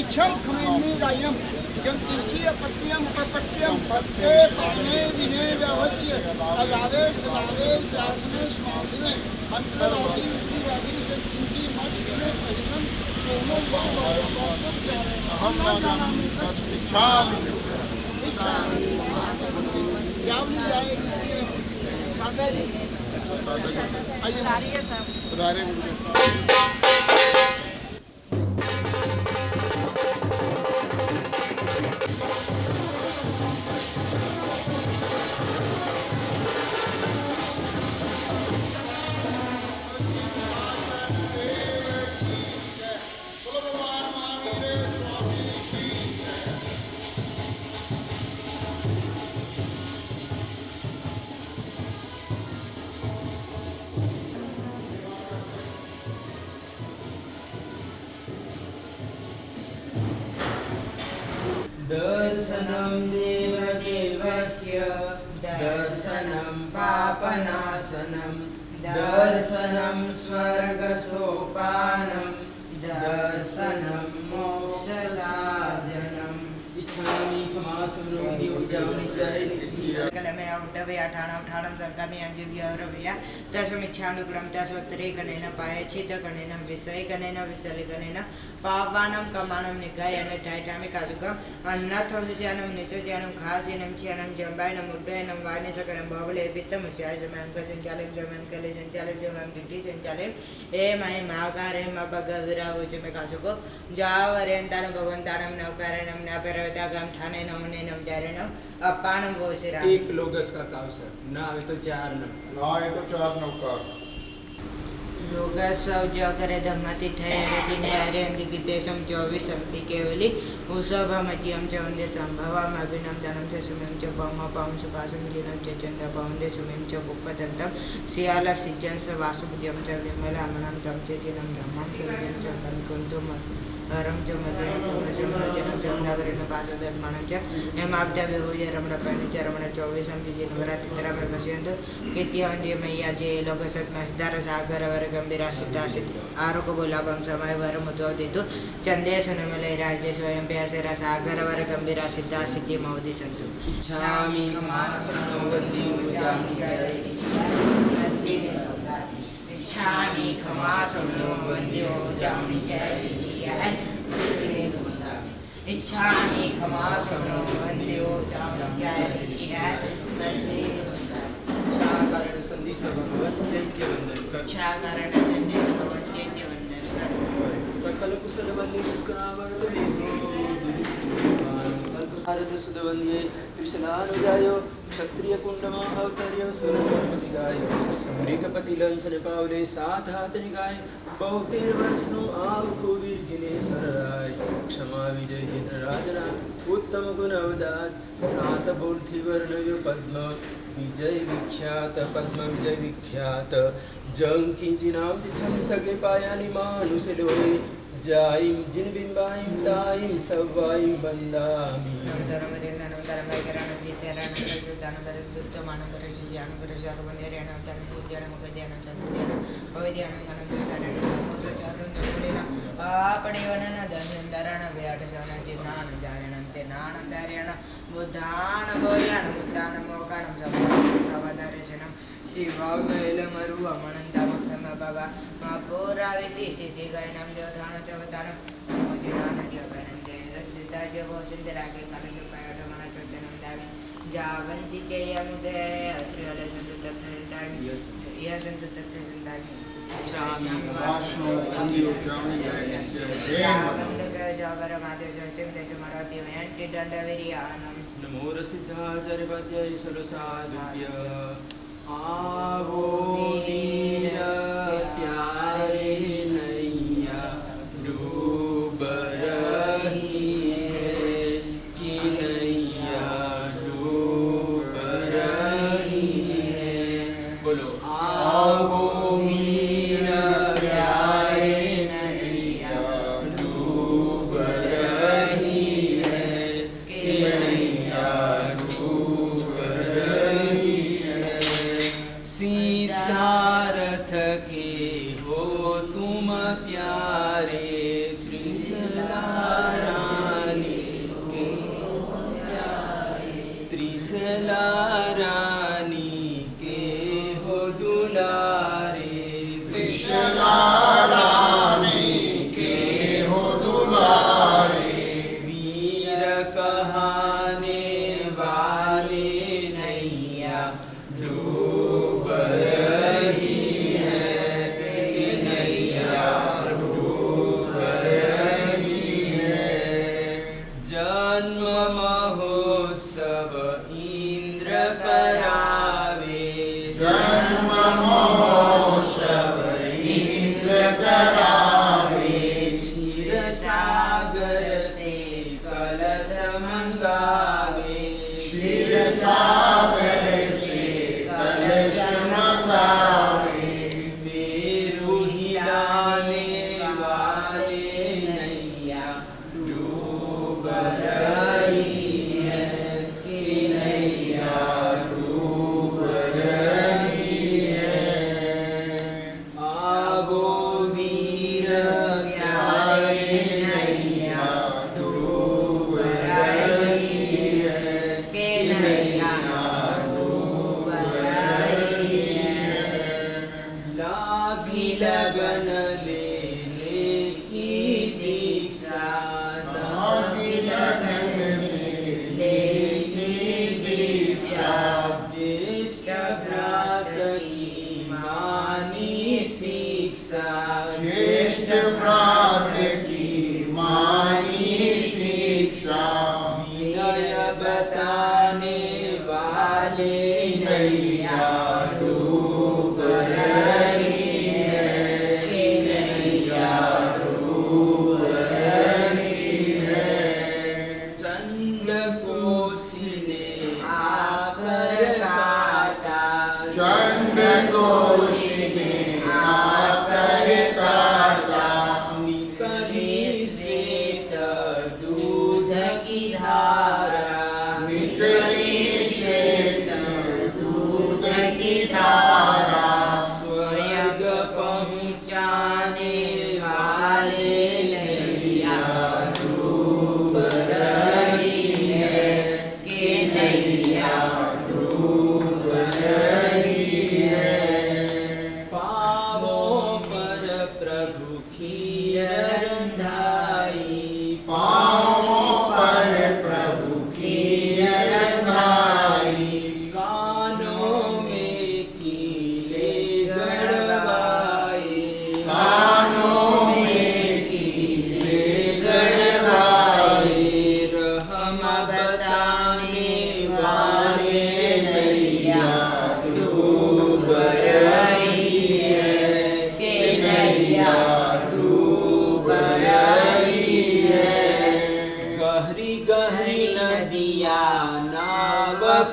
इच्छं खमेन्निदायं जं किंचिय पत्यं पपत्यं पत्ते पाने विने व्यवच्य अगावे सदावे व्यासने श्वासने अंतरादि विधिवादि जं किंचि मत विने परिणम सोमो वावं जाने हम नाम इच्छामि यावनी जाए सादा जी आइए साहब दर्शनं देवदेवस्य दर्शनं पापनाशनं दर्शनं स्वर्गसोपानं दर्शनं मोक्षसाधनम् इच्छामि खमासुरोधि उजामि जय निश्चय कलमे उड्डवे अठाणा उठाणं सर्गामि अंजिव्यरवया तस्मिच्छानुग्रहं तस्वत्रे गणेन पायचित गणेन विषय गणेन विसले गणेन पावानं कमानं निगायन टाइटामि काजुकम अन्नथोसुचानं निसुचानं खासिनं चियानं जंबायनं उड्डयनं वानिसकरं बाबले पित्तम उस्याय जमं कसंचाले जमं कले संचाले जमं डिटी संचाले ए माय मागारे मबगविरा उचमे काजुको जावरेंतानं भवंतानं नवकारणं नपरवदागम ठाने नमनेनं जारेनं अपानं वोसिरा एक लोगस का काम सर ना आवे तो चार नौका योगसौ जगरे धम्मति ठहरे दिन हरे अंधिकितेशम 24 शक्ति केवली उसभमज्यम च वंदे संभवम अभिनम धनम च सुमम च पम पम सुपासम जिनम च चंद पवंदे सुमम च बुक्पदंतम सियाल सिज्जन स वासुभ्यम च विमल अमनम तम च जिनम धम्मम च विजन च तम कुंतुम हरम च मध्यम च जनम च नवरण पासदर्मणं च हेमाब्द विहोय रमण पैन च रमण 24 जिनवरा तितरा में पश्यंत कित्यांदे मैया जे लोकसत मसदार सागर वर गंभीरा सिद्धासित आरोग्य बोलाभम समय वर मुद्वदितु चंदेश नमले राज्य स्वयं प्यासेरा सागर वर गंभीरा सिद्धा सिद्धि मौदि संतु इच्छामि खमासुरोधि उजामि जय इच्छामि खमासुरोधि उजामि जय इच्छामि खमासुरोधि उजामि जय सभवच्चैत्य वंदन कर च्छाकरणचंदी सभवच्चैत्य वंदन कर सकल कुशल वल्ली पुष्करावर्त भारत सुदवंद्ये त्रिशलानुजायो क्षत्रिय कुंडमा अवतर्य सुरपति गायो मृगपति लंचन पावले सात हाथ निगाय बहुतेर वर्षनु आव खूबीर जिनेश्वर राय क्षमा विजय जिन राजना उत्तम गुण अवदात सात बुद्धि वर्णयो पद्म विजय विख्यात जंग किंचिनाम जिथम सगे पायानि मानुष लोए जाइम जिन बिंबाइम ताइम सवाइम बंदामी जावंती जयमुदे अत्रियाले संतु तत्थंतामि यह संतु तत्थंतामि वाष्णो वंदी उद्यानि गायस्य जावंतके जागर माते ससिम देशमराति वयंति दंडवीर्यानम नमो रसिद्धाचार्यपद्यै सरसादुभ्य आवो वीर प्यारे नैया डूब रही है कि नैया डूब रही है बोलो आवो वीर प्यारे नैया डूब रही है कि नैया डूब रही है सिद्धार्थ के हो तुम प्यारे त्रिशला रानी के त्रिशला रानी के हो दुलारे त्रिशला रानी के हो दुलारे वीर कहाने वाले नैया डूब रही है कि नैया डूब रही है जन्म महोत्सव इंद्र करावे जन्म महोत्सव इंद्र करावे क्षीर सागर से कलश मंगावे क्षीर सागर से कलश मंगावे मेरु हिलाने वाले नैया डूब रही है कि नैया डूब रही है आवो वीर प्यारे नैया डूब रही है कि नैया डूब रही है लागी लगन लेने की दीक्षा आदि लगन लेने की दीक्षा ज्येष्ठ भ्रात की मानी शिक्षा ज्येष्ठ भ्रात की मानी शिक्षा विनय बताने वाले नैया डूब रही है कि नैया डूब रही है चंद्र कोसी ने आकर काटा चंड कोश ने आकर काटा निकली श्वेत दूध की धारा निकली श्वेत दूध की धारा स्वर्ग पहुँचाने वाले नैया डूब रही है कि नैया डूब रही है पावों पर प्रभु खीर रंधाई पाँवों पर प्रभु की रंगाई कानों में की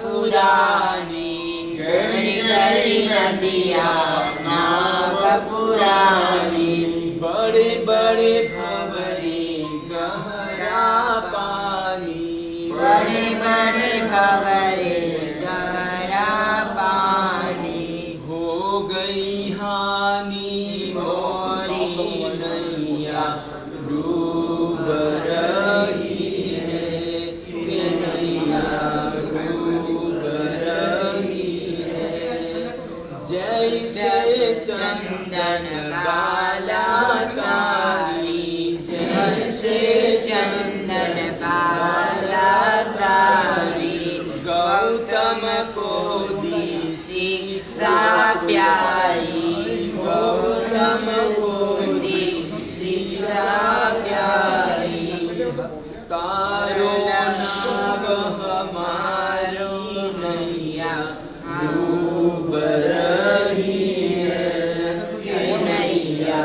पुरानी गहरी गहरी नदियाँ नाव पुरानी बड़े बड़े भंवरे गहरा पानी बड़े बड़े भंवरे गहरा पानी हो गई हानि मोरी नैया डूब रही है ये नैया डूब रही है जैसे चंदन बाला तारी जैसे चंदन बाला तारी गौतम को दी शिक्षा प्यारी गौतम को दी शिक्षा प्यारी तारो नाव हमारी नैया डूब रही है ये नैया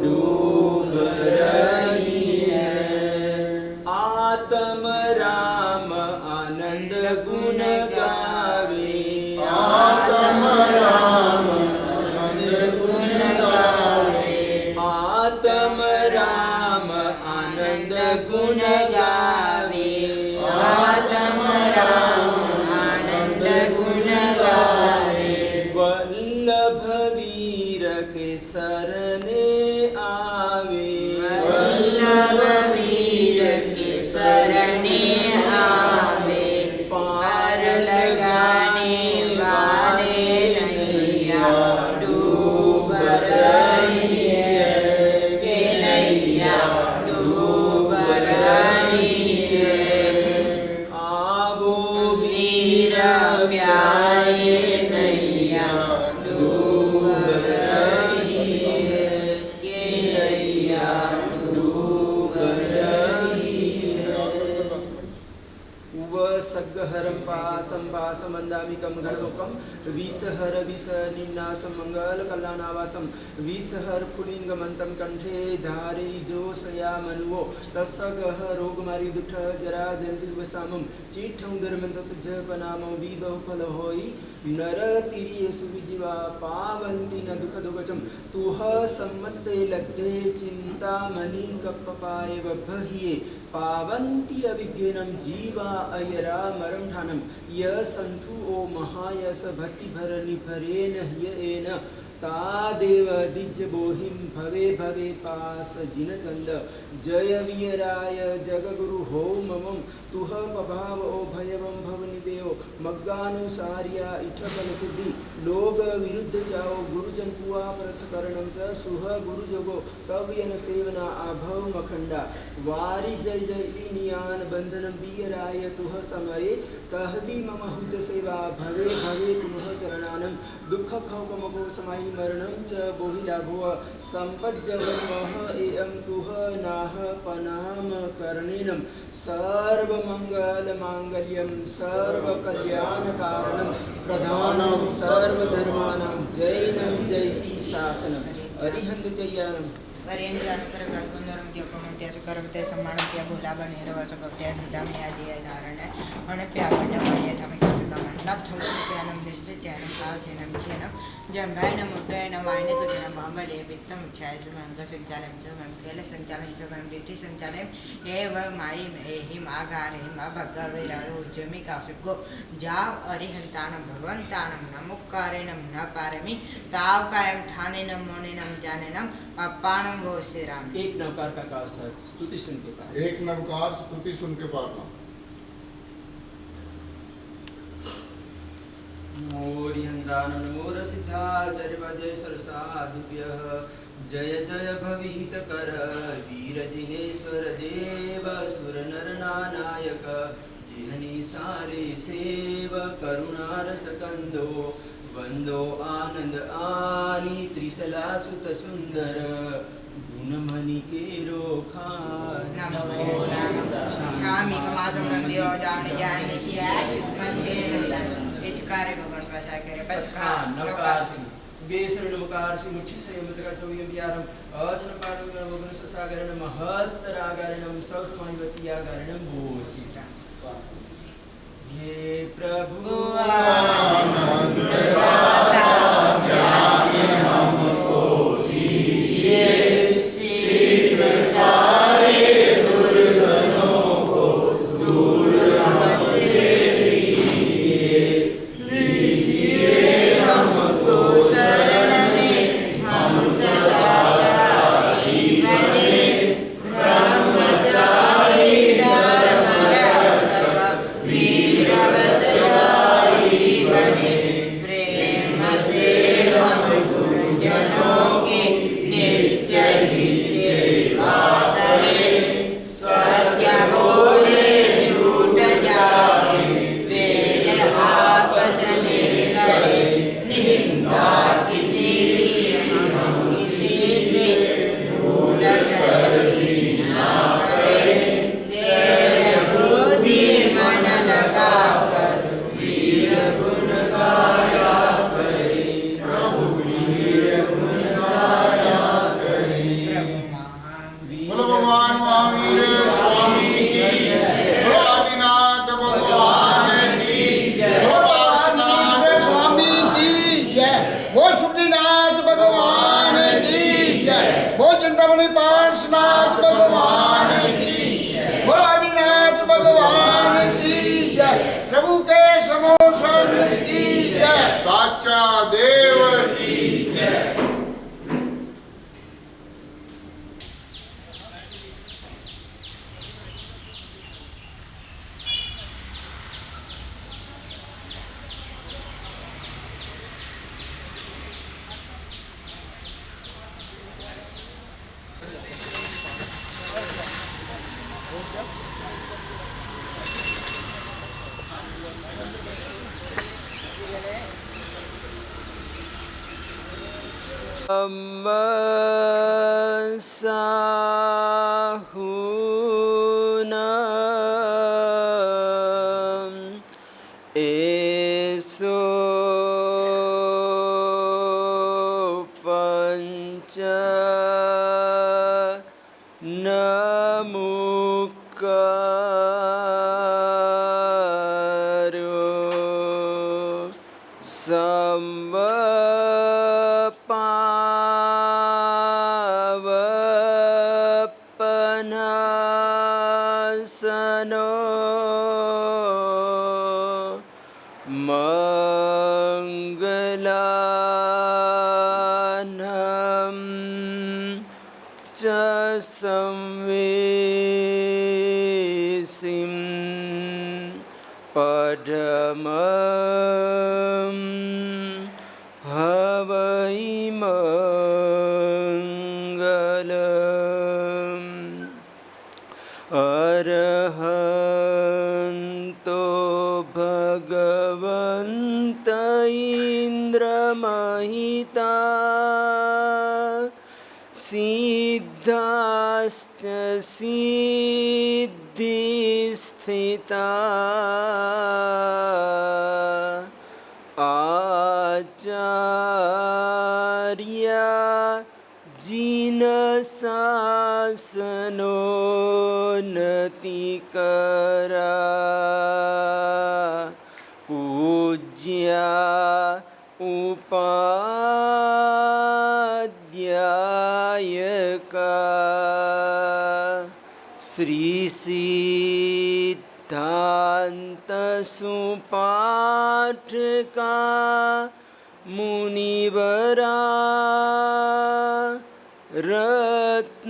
डूब रही है आत्म राम आनंद गुण गावे आत्म राम आनंद गुण गावे आत्म राम आनंद गुण गावे आत्म राम आनंद गुण गावे वल्लभ वीर के सरने आवे वल्लभ वीर के सरने आवे पार लगाने वाले नैया डूब रही है ये नैया डूब रही है आवो वीर प्यारे नैया डूब रही है ये नैया डूब रही है सग्गहरं पासं पासमन्दामिकं गणमुखं विसहर विसनिन्नासं मङ्गलकल्याणावासं विसहर पुलिङ्गमन्तं कण्ठे धारे जोषयामनुवो तस्सगह रोगमारिदुष्ट जरा जन्तिवसामं चिठं धर्मन्तत जपनामो विबहुफलहोयि नरतिर्येषु विजिवा पावन्ति न दुःखदुःखचं तुह सम्मत्ते लब्धे चिन्तामणि कप्पपाय बह्ये पावन्ति अविज्ञानं जीवा अयरा मरं ठानं य सन्थु ओ महायस भक्तिभरनि भरेन ह्येन तादेव दिज्य बोहिं भवे भवे पास जिनचंद जय वीराय जगगुरु हो ममं तुह पभाव ओ भयवं भवनिवेयो मग्गानुसार्या इठबल सिद्धि लोग विरुद्ध जाओ गुरुजन पुआ प्रथकरणं च सुह गुरुजगो तव यन सेवना आभव मखंडा वारि जय जय नियान बंधनं वीराय तुह समये तहवि मम हुत सेवा भवे भवे तुमह चरणानं दुःख खौकमगो समाई मरणं च बोहिलाभो सम्पज्जवमः एयं तुह नाह पनाम करणेनं सर्वमङ्गलमाङ्गल्यं सर्वकल्याणकारणं प्रधानं सर्वधर्माणां जैनं जयति शासनम् अरिहन्त जय्यानं करवते सम्मानत्या भूला बने रवस भक्त्या सीधा में आदि धारण है और प्यापण्ड माये थमे कथकमन लथल सुचनम दिश्चैनम आसेनम चेनम जंभायन मुद्रयन वायने सुजनम भामले वित्तम छाय सुमंग संचालम सुमं खेल संचालन सुमं दिति संचालम एव माई एहिम आगारेहिम भगवेरायो उज्जमी कासुको जाव अरिहंतानम भगवंतानम नमुक्कारेणम न पारमि ताव कायम ठानेनम मोनेनम जानेनम अपानम वो श्री राम। एक नवकार का काव स्तुति सुन के पार एक नवकार स्तुति सुन के पारना मोरिहंदानं नमो सिद्धाचार्यवदय सरसाधुभ्यः जय जय भविहितकर वीरजिनेश्वर देव सुरनरनायक जिहनि सारे सेव करुणारसकंदो वंदो आनंद आनी त्रिसला सुत सुंदर गुणमणि के रोखान नमो छामी कमासम नंदियो जान जाय नित्य मंदे इच कार्य भगवान भाषा करे पचका नवकार सी बेसर नमकार सी मुच्छी से मुचका चौयम बियारम असर पारम वगन ससागरण महत रागारणम सौसमायवती यागारणम बोसीता हे प्रभु बोलो भगवान महावीर स्वामी की, बोलो आदिनाथ भगवान की, बोलो पार्श्वनाथ स्वामी की जय, बोल सुखदीनाथ भगवान की जय, बोल चिंतामणि पार्श्वनाथ भगवान की, बोल आदिनाथ भगवान की जय, प्रभु के समोसन की जय, साचा देव की जय। Sahunam eso pancha namukaro Sambhapanasano Mangalanam cha samvesim padamam havai mangalam arahanto bhagavanta indramahita siddhascha siddhisthita acharya jinasasano natikara pujya upadhyayaka Sri Siddhanta Supathaka Munivara Ratnatraya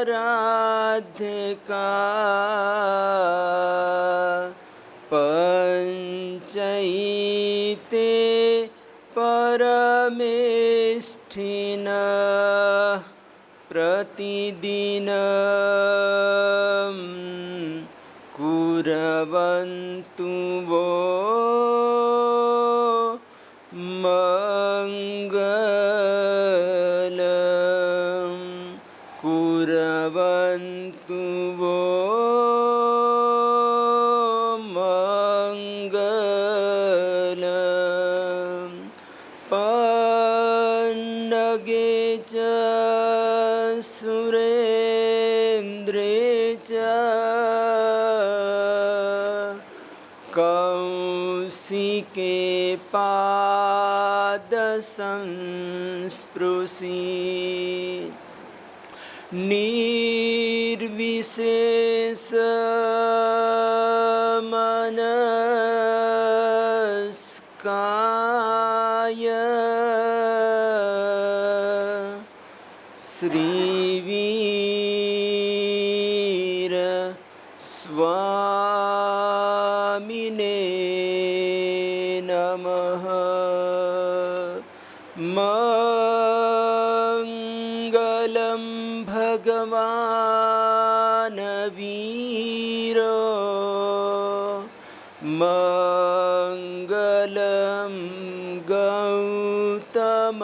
Radhika Panchaite Parameshthina Pratidinam Kuravantu Vo Mangalam Kuravantu Vo Mangalam Pannagecha Surendrecha कौशिके पाद संस्पृशि निर्विशेष मनस्काय श्रीवीर स्वामिने नमः। मंगलम भगवान वीरो मंगलम गौतम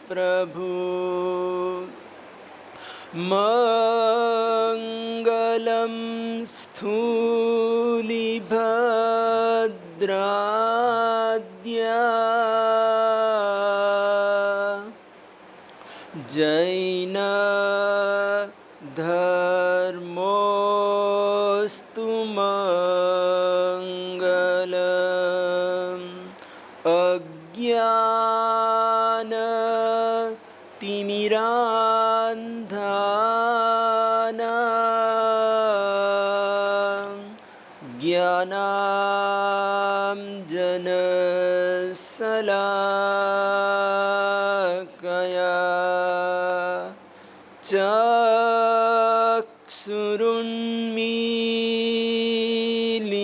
प्रभु मंगलम स्थूलिभद्राद्या जैन धर्मोस्तु मंगलम् अज्ञान तिमिरान्धाना ज्ञानाञ्जनशलाकया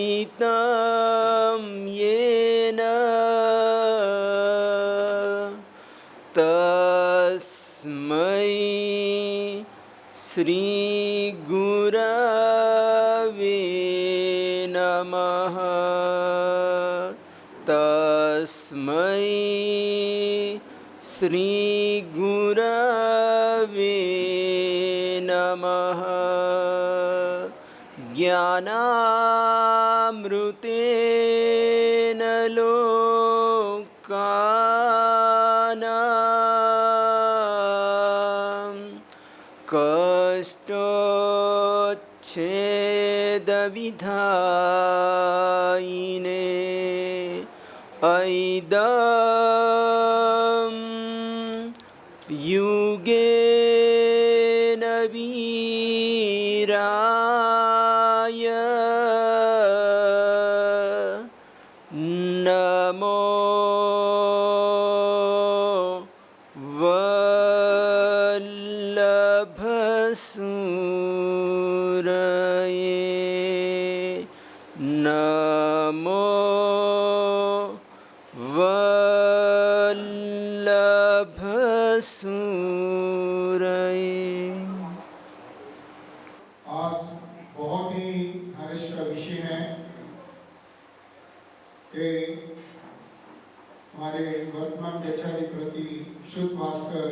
चक्षुरुन्मीलितं येन तस्मै श्रीगुरवे नमः। तस्मै श्रीगुरवे नमः। ज्ञानामृतेन लोकानां कष्टोच्छेदविधायिने ऐदं युगेन वीराय नमो वल्लभसूरये नमो वल्लभसूरये। आज बहुत ही हर्ष का विषय है कि हमारे वर्तमान गच्छाधिपति शुद्ध भास्कर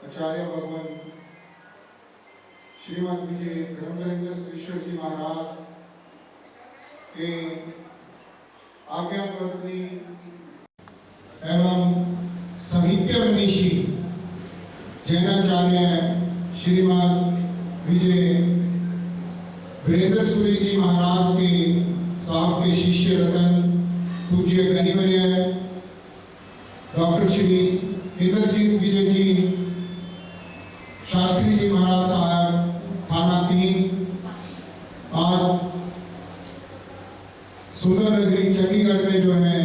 आचार्य भगवान श्रीमद विजय धर्मधरेंद्र ईश्वर जी महाराज के आज्ञावर्तनी एवं साहित्य मनीषी जैनाचार्य श्रीमद विजय वीरेंद्र सूरी जी महाराज के साहब के शिष्य रतन पूज्य गणिवर्य डॉक्टर श्री इंद्रजीत विजय जी शास्त्री जी महाराज साहब थाना 3 आज सुंदर नगरी चंडीगढ़ में जो है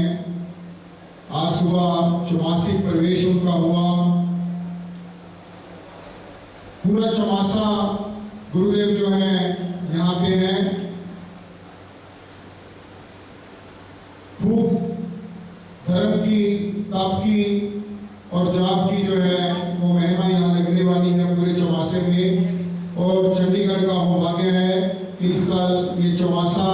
आज सुबह चौमासिक प्रवेश उनका हुआ। पूरा चौमासा गुरुदेव जो है यहाँ पे हैं। खूब धर्म की, तप की और जाप की जो है वो महिमा यहाँ लगने वाली है पूरे चौमासे में। और चंडीगढ़ का सौभाग्य है कि इस साल ये चौमासा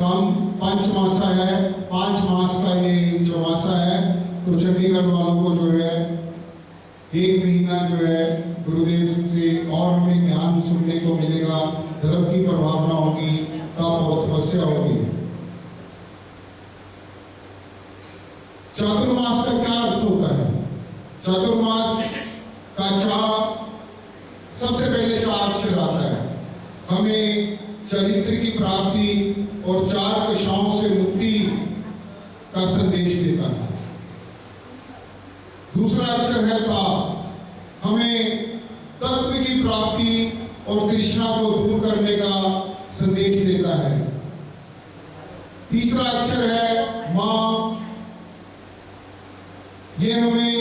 कम पंचमासा है, 5 मास का ये चौमासा है। तो चंडीगढ़ वालों को जो है 1 महीना जो है गुरुदेव से और हमें ज्ञान सुनने को मिलेगा, धर्म की प्रभावना होगी, तप और तपस्या होगी। चातुर्मास का क्या अर्थ होता है? चातुर्मास का चा सबसे पहले 4 अक्षर आता है। हमें चरित्र की प्राप्ति और चार कषाओं से मुक्ति का संदेश देता है। दूसरा अक्षर है ता, हमें तत्व की प्राप्ति और तृष्णा को दूर करने का संदेश देता है। तीसरा अक्षर है मां, ये हमें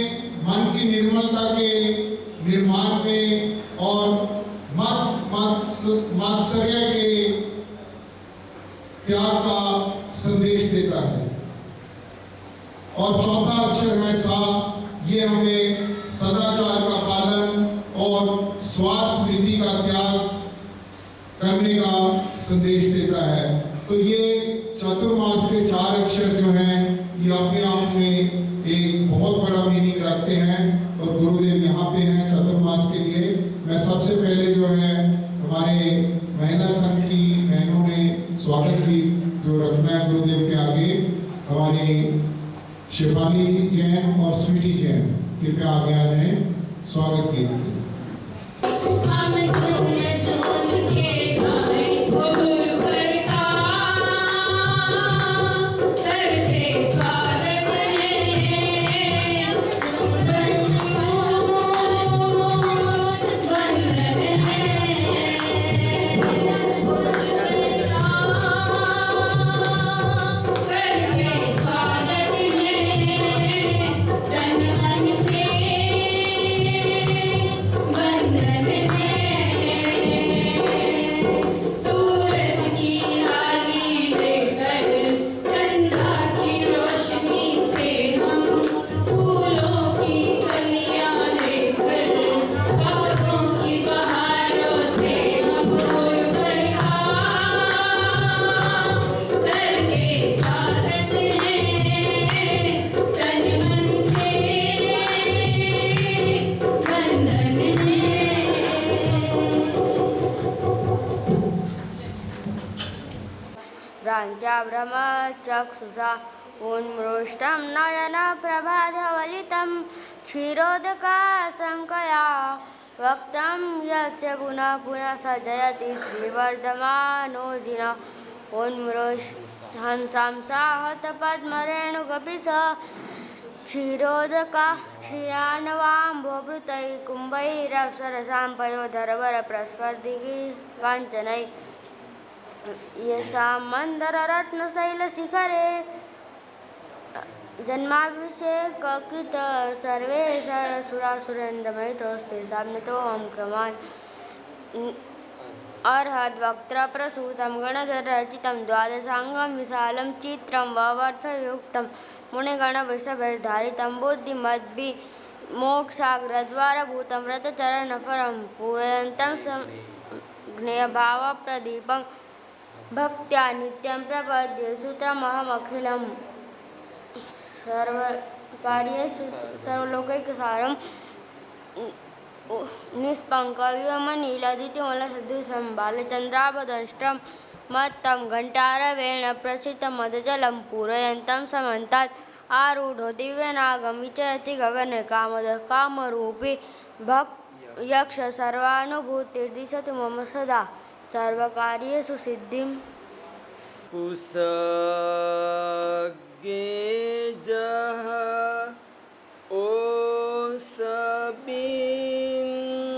मन की निर्मलता के निर्माण में और मात्सर्य के त्याग का संदेश देता है। और चौथा अक्षर है सा, ये हमें सदाचार का पालन और स्वार्थ वृत्ति का त्याग करने का संदेश देता है। तो ये चातुर्मास के चार अक्षर जो हैं ये अपने आप में एक बहुत बड़ा मीनिंग रखते हैं और गुरुदेव यहाँ पे हैं चातुर्मास के लिए। मैं सबसे पहले जो है हमारे महिला संघ की बहनों ने स्वागत की जो रखना है गुरुदेव के आगे, हमारी शिफाली जैन और स्वीटी जैन कृपया आगे आ रहे हैं स्वागत के चक्षुषा उन्मृष्टं नयन प्रभाधवलितं क्षीरोदकाशङ्कया वक्तं यस्य पुनः पुनः सजयति श्रीवर्धमानोधिनः उन्मृष्टहंसां साहतपद्मरेणुकपि स क्षीरोदका क्षीरान्वाम्भोभृतैः कुम्भैरप्सरसां पयोधरवरप्रस्पर्धिः काञ्चनैः येषां मन्दररत्नशैलशिखरे जन्माभिषेककृत सर्वे सुरासुरेन्द्रमहितोस्तेषां नतोऽहं क्रमान् अर्हद्वक्त्रप्रसूतं गणधररचितं द्वादशाङ्गं विशालं चित्रं ववर्षयुक्तं मुनिगणवृषभैर्धारितं बुद्धिमद्भिः मोक्षाग्रद्वारभूतं व्रतचरणफलं पूरयन्तं ज्ञेयभावप्रदीपं भक्त्या नित्यं प्रपद्ये सूत्रमहमखिलं सर्वकार्येषु सर्वलोकैकसारं निष्पङ्कव्योमनीलदितिमलसदृशं बालचन्द्राभदंष्ट्रं मत्तं घण्टारवेण प्रसिद्धमदजलं पूरयन्तं समन्तात् आरूढो दिव्यनागं विचरति गगने कामदः कामरूपी यक्ष सर्वानुभूतिर्दिशतु मम सदा सर्वकार्येषु सिद्धिं। कुसगेजः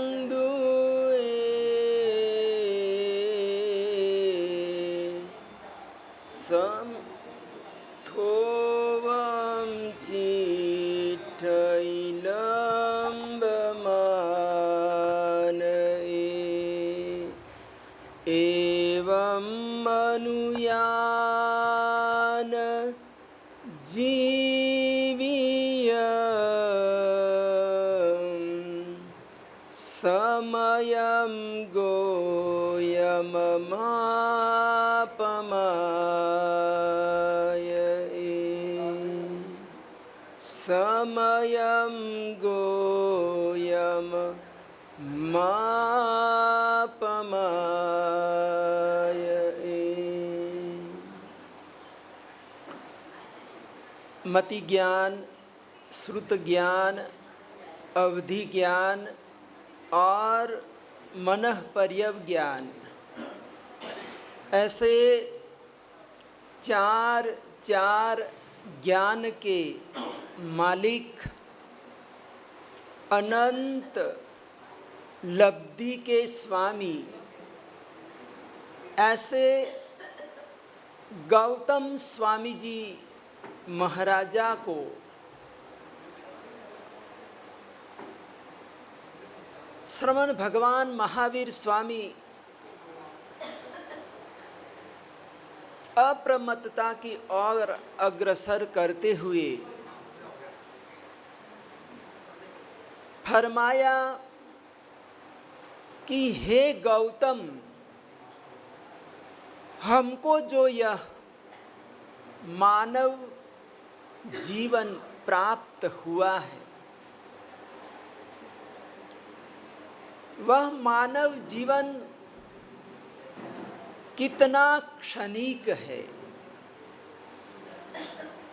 ओसबिन्दुए समथोवं चिठैलम्बमानये एवं मनुयान जीवीय समयं गोयममापमाय समयं गोयममापमाय। मति ज्ञान, श्रुत ज्ञान, अवधि ज्ञान और मनः पर्यव ज्ञान ऐसे चार चार ज्ञान के मालिक, अनंत लब्धि के स्वामी, ऐसे गौतम स्वामी जी महाराजा को श्रमण भगवान महावीर स्वामी अप्रमत्तता की ओर अग्रसर करते हुए फरमाया कि हे गौतम, हमको जो यह मानव जीवन प्राप्त हुआ है, वह मानव जीवन कितना क्षणिक है,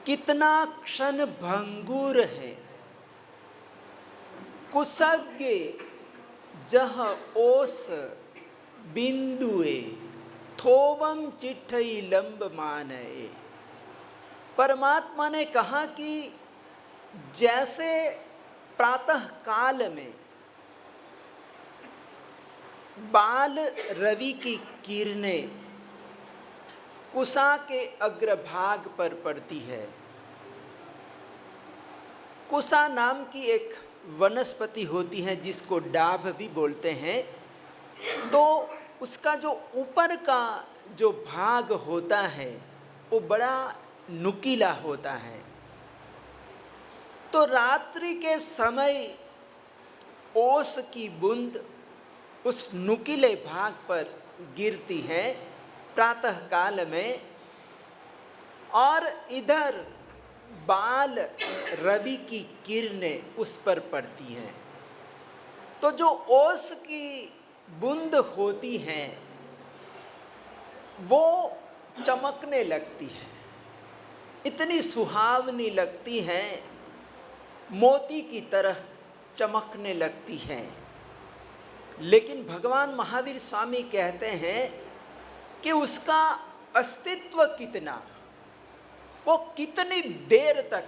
कितना क्षण भंगुर है। कुसज्ञे जह ओस बिंदुए थोवम चिट्ठई लंब मानए। परमात्मा ने कहा कि जैसे प्रातः काल में बाल रवि की किरणें कुसा के अग्रभाग पर पड़ती है। कुसा नाम की एक वनस्पति होती है जिसको डाभ भी बोलते हैं। तो उसका जो ऊपर का जो भाग होता है वो बड़ा नुकीला होता है। तो रात्रि के समय ओस की बूंद उस नुकीले भाग पर गिरती है प्रातः काल में, और इधर बाल रवि की किरणें उस पर पड़ती हैं। तो जो ओस की बूंद होती हैं वो चमकने लगती है, इतनी सुहावनी लगती हैं, मोती की तरह चमकने लगती हैं। लेकिन भगवान महावीर स्वामी कहते हैं कि उसका अस्तित्व कितना, वो कितनी देर तक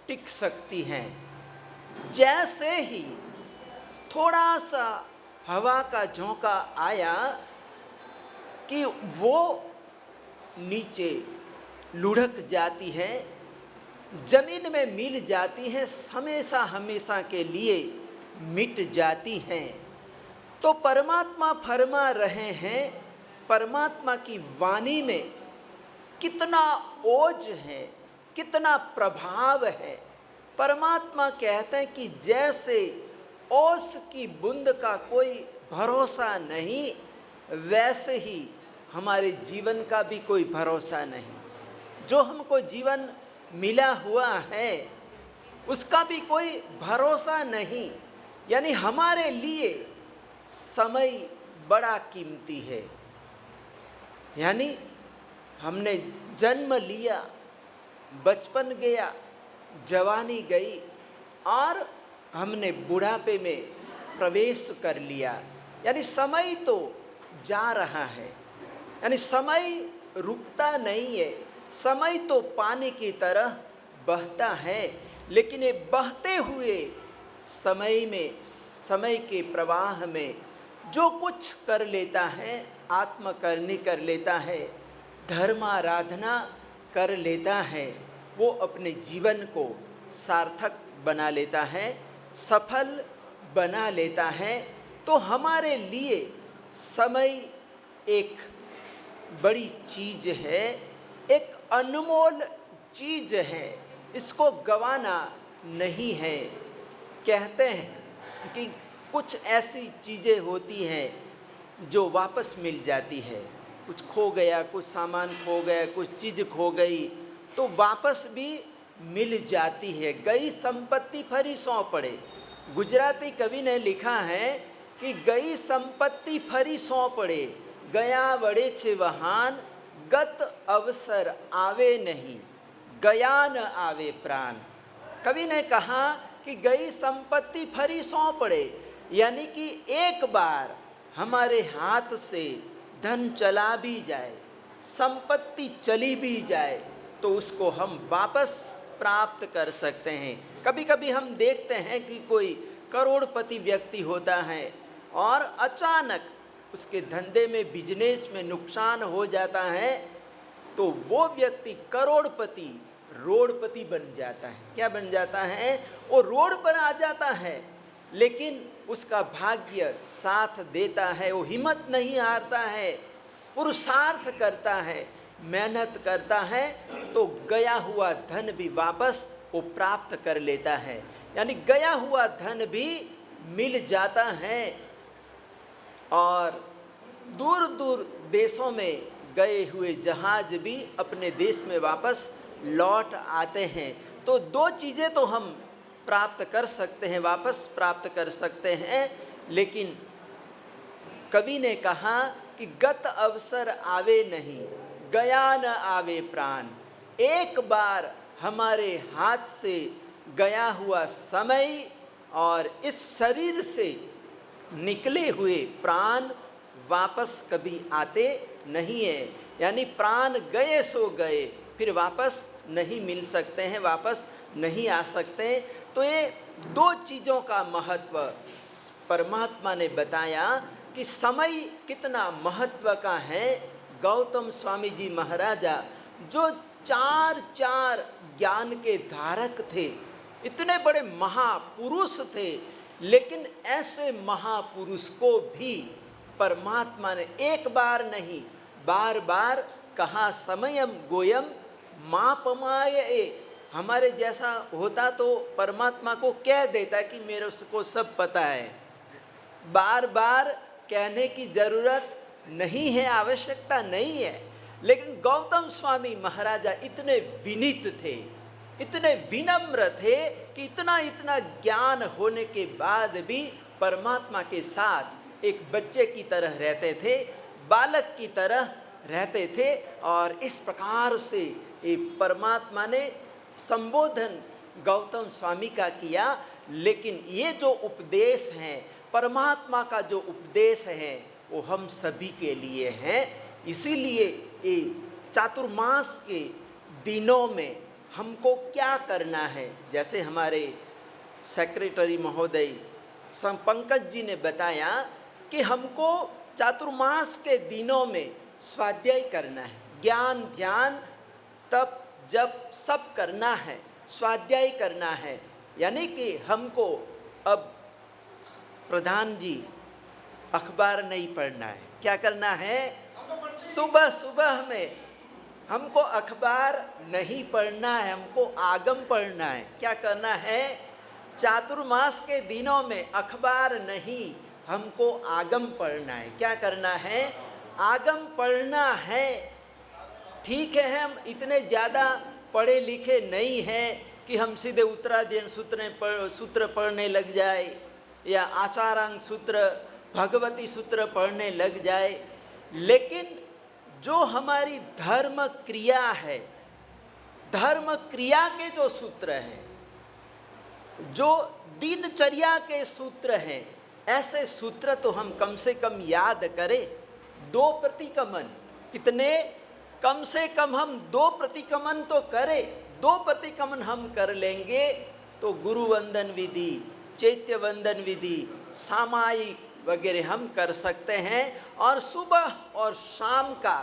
टिक सकती हैं। जैसे ही थोड़ा सा हवा का झोंका आया कि वो नीचे लुढ़क जाती है, जमीन में मिल जाती है, हमेशा हमेशा के लिए मिट जाती हैं। तो परमात्मा फरमा रहे हैं, परमात्मा की वाणी में कितना ओज है, कितना प्रभाव है। परमात्मा कहते हैं कि जैसे ओस की बूंद का कोई भरोसा नहीं, वैसे ही हमारे जीवन का भी कोई भरोसा नहीं। जो हमको जीवन मिला हुआ है उसका भी कोई भरोसा नहीं। यानी हमारे लिए समय बड़ा कीमती है। यानी हमने जन्म लिया, बचपन गया, जवानी गई और हमने बुढ़ापे में प्रवेश कर लिया। यानी समय तो जा रहा है, यानी समय रुकता नहीं है। समय तो पानी की तरह बहता है, लेकिन ये बहते हुए समय में, समय के प्रवाह में जो कुछ कर लेता है, आत्मकरणी कर लेता है, धर्माराधना कर लेता है, वो अपने जीवन को सार्थक बना लेता है, सफल बना लेता है। तो हमारे लिए समय एक बड़ी चीज़ है, एक अनमोल चीज़ है, इसको गंवाना नहीं है। कहते हैं कि कुछ ऐसी चीज़ें होती हैं जो वापस मिल जाती है। कुछ खो गया, कुछ सामान खो गया, कुछ चीज़ खो गई तो वापस भी मिल जाती है। गई संपत्ति फरी सौ पड़े। गुजराती कवि ने लिखा है कि गई संपत्ति फरी सौ पड़े, गया वड़े छे वहान, गत अवसर आवे नहीं, गया न आवे प्राण। कवि ने कहा कि गई संपत्ति फरी सौ पड़े, यानी कि एक बार हमारे हाथ से धन चला भी जाए, संपत्ति चली भी जाए तो उसको हम वापस प्राप्त कर सकते हैं। कभी कभी हम देखते हैं कि कोई करोड़पति व्यक्ति होता है और अचानक उसके धंधे में, बिजनेस में नुकसान हो जाता है, तो वो व्यक्ति करोड़पति रोडपति बन जाता है। क्या बन जाता है? वो रोड पर आ जाता है, लेकिन उसका भाग्य साथ देता है, वो हिम्मत नहीं हारता है, पुरुषार्थ करता है, मेहनत करता है, तो गया हुआ धन भी वापस वो प्राप्त कर लेता है। यानी गया हुआ धन भी मिल जाता है। और दूर दूर देशों में गए हुए जहाज भी अपने देश में वापस लौट आते हैं। तो दो चीज़ें तो हम प्राप्त कर सकते हैं, वापस प्राप्त कर सकते हैं। लेकिन कवि ने कहा कि गत अवसर आवे नहीं, गया न आवे प्राण। एक बार हमारे हाथ से गया हुआ समय और इस शरीर से निकले हुए प्राण वापस कभी आते नहीं है। यानी प्राण गए सो गए, फिर वापस नहीं मिल सकते हैं, वापस नहीं आ सकते। तो ये दो चीज़ों का महत्व परमात्मा ने बताया कि समय कितना महत्व का है। गौतम स्वामी जी महाराजा जो चार ज्ञान के धारक थे, इतने बड़े महापुरुष थे, लेकिन ऐसे महापुरुष को भी परमात्मा ने एक बार नहीं बार बार कहा, समयम गोयम मापमाये। हमारे जैसा होता तो परमात्मा को कह देता कि मेरे को सब पता है, बार बार कहने की ज़रूरत नहीं है, आवश्यकता नहीं है। लेकिन गौतम स्वामी महाराजा इतने विनीत थे, इतने विनम्र थे कि इतना ज्ञान होने के बाद भी परमात्मा के साथ एक बच्चे की तरह रहते थे, बालक की तरह रहते थे। और इस प्रकार से ये परमात्मा ने संबोधन गौतम स्वामी का किया। लेकिन ये जो उपदेश हैं, परमात्मा का जो उपदेश है, वो हम सभी के लिए है। इसीलिए ये चातुर्मास के दिनों में हमको क्या करना है, जैसे हमारे सेक्रेटरी महोदय पंकज जी ने बताया कि हमको चातुर्मास के दिनों में स्वाध्याय करना है, ज्ञान ध्यान तप जब सब करना है, स्वाध्याय करना है। यानी कि हमको अब प्रधान जी अखबार नहीं पढ़ना है। क्या करना है? सुबह सुबह में हमको अखबार नहीं पढ़ना है, हमको आगम पढ़ना है। क्या करना है? चातुर्मास के दिनों में अखबार नहीं, हमको आगम पढ़ना है। क्या करना है? आगम पढ़ना है। ठीक है, हम इतने ज़्यादा पढ़े लिखे नहीं हैं कि हम सीधे उत्तराध्ययन सूत्र पढ़ने लग जाए या आचारांग सूत्र, भगवती सूत्र पढ़ने लग जाए। लेकिन जो हमारी धर्म क्रिया है, धर्म क्रिया के जो सूत्र हैं, जो दिनचर्या के सूत्र हैं, ऐसे सूत्र तो हम कम से कम याद करें। 2 प्रतिकमन, कितने? कम से कम हम 2 प्रतिकमन तो करें। 2 प्रतिकमन हम कर लेंगे तो गुरु वंदन विधि, चैत्य वंदन विधि, सामायिक वगैरह हम कर सकते हैं। और सुबह और शाम का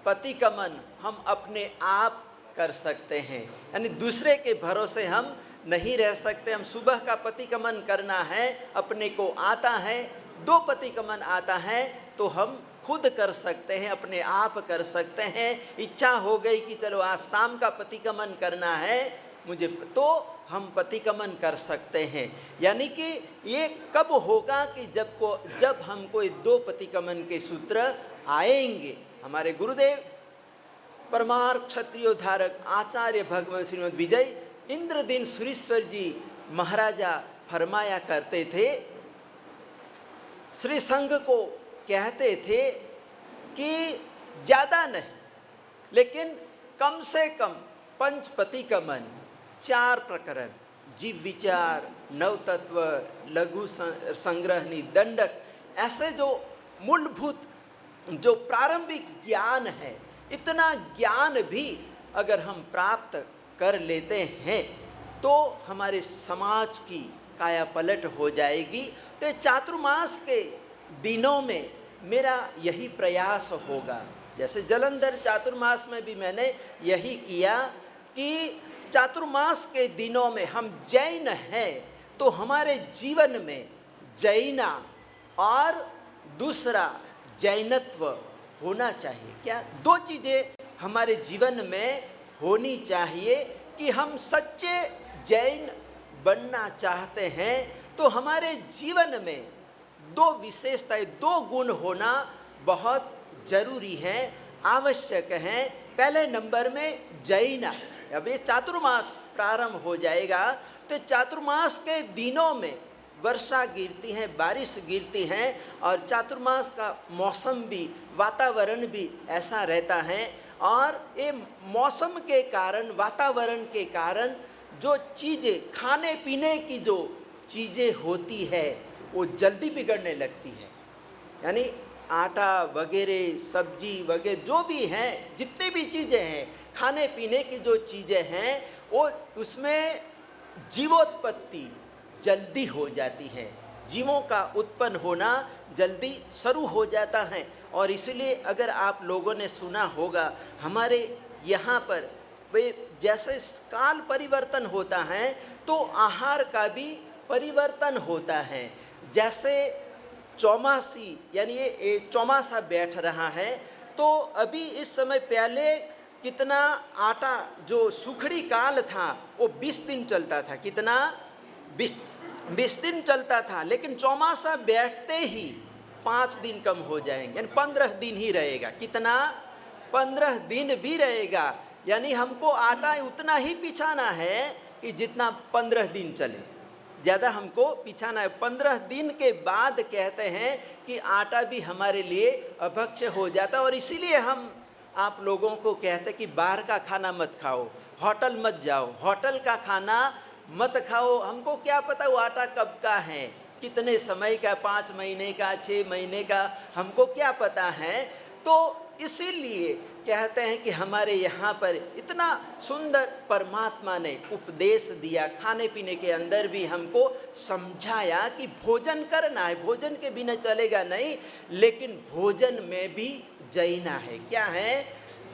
प्रतिकमन हम अपने आप कर सकते हैं। यानी दूसरे के भरोसे हम नहीं रह सकते। हम सुबह का प्रतिकमन करना है, अपने को आता है, 2 प्रतिकमन आता है तो हम खुद कर सकते हैं, अपने आप कर सकते हैं। इच्छा हो गई कि चलो आज शाम का प्रतिकमन करना है मुझे, तो हम प्रतिकमन कर सकते हैं। यानी कि ये कब होगा कि जब हमको ये 2 प्रतिकमन के सूत्र आएंगे। हमारे गुरुदेव परमार क्षत्रियोद्धारक आचार्य भगवान श्रीमद विजय इंद्रदीन सुरेश्वर जी महाराजा फरमाया करते थे, श्री संघ को कहते थे कि ज़्यादा नहीं लेकिन कम से कम 5 प्रतिकमन, 4 प्रकरण, जीव विचार, नवतत्व, लघु संग्रहणी, दंडक, ऐसे जो मूलभूत जो प्रारंभिक ज्ञान है, इतना ज्ञान भी अगर हम प्राप्त कर लेते हैं तो हमारे समाज की काया पलट हो जाएगी। तो चातुर्मास के दिनों में मेरा यही प्रयास होगा। जैसे जलंधर चातुर्मास में भी मैंने यही किया कि चातुर्मास के दिनों में हम जैन हैं तो हमारे जीवन में जैना और दूसरा जैनत्व होना चाहिए। क्या दो चीज़ें हमारे जीवन में होनी चाहिए कि हम सच्चे जैन बनना चाहते हैं तो हमारे जीवन में दो विशेषताएं, दो गुण होना बहुत ज़रूरी है, आवश्यक है। पहले नंबर में जैना। अब ये चातुर्मास प्रारंभ हो जाएगा तो चातुर्मास के दिनों में वर्षा गिरती है, बारिश गिरती है और चातुर्मास का मौसम भी, वातावरण भी ऐसा रहता है। और ये मौसम के कारण, वातावरण के कारण जो चीज़ें, खाने पीने की जो चीज़ें होती है वो जल्दी बिगड़ने लगती है। यानी आटा वगैरह, सब्जी वगैरह जो भी हैं, जितनी भी चीज़ें हैं, खाने पीने की जो चीज़ें हैं वो उसमें जीवोत्पत्ति जल्दी हो जाती है, जीवों का उत्पन्न होना जल्दी शुरू हो जाता है। और इसलिए अगर आप लोगों ने सुना होगा हमारे यहाँ पर वे जैसे काल परिवर्तन होता है तो आहार का भी परिवर्तन होता है। जैसे चौमासी यानी ये चौमासा बैठ रहा है तो अभी इस समय पहले कितना आटा जो सुखड़ी काल था वो 20 दिन चलता था, कितना 20 दिन चलता था, लेकिन चौमासा बैठते ही 5 दिन कम हो जाएंगे, यानी 15 दिन ही रहेगा। कितना? 15 दिन भी रहेगा। यानी हमको आटा उतना ही पिछाना है कि जितना 15 दिन चले, ज़्यादा हमको पिछाना है। 15 दिन के बाद कहते हैं कि आटा भी हमारे लिए अभक्ष्य हो जाता है। और इसीलिए हम आप लोगों को कहते हैं कि बाहर का खाना मत खाओ, होटल मत जाओ, होटल का खाना मत खाओ। हमको क्या पता वो आटा कब का है, कितने समय का, 5 महीने का, 6 महीने का, हमको क्या पता है। तो इसीलिए कहते हैं कि हमारे यहाँ पर इतना सुंदर परमात्मा ने उपदेश दिया, खाने पीने के अंदर भी हमको समझाया कि भोजन करना है, भोजन के बिना चलेगा नहीं, लेकिन भोजन में भी जैना है। क्या है?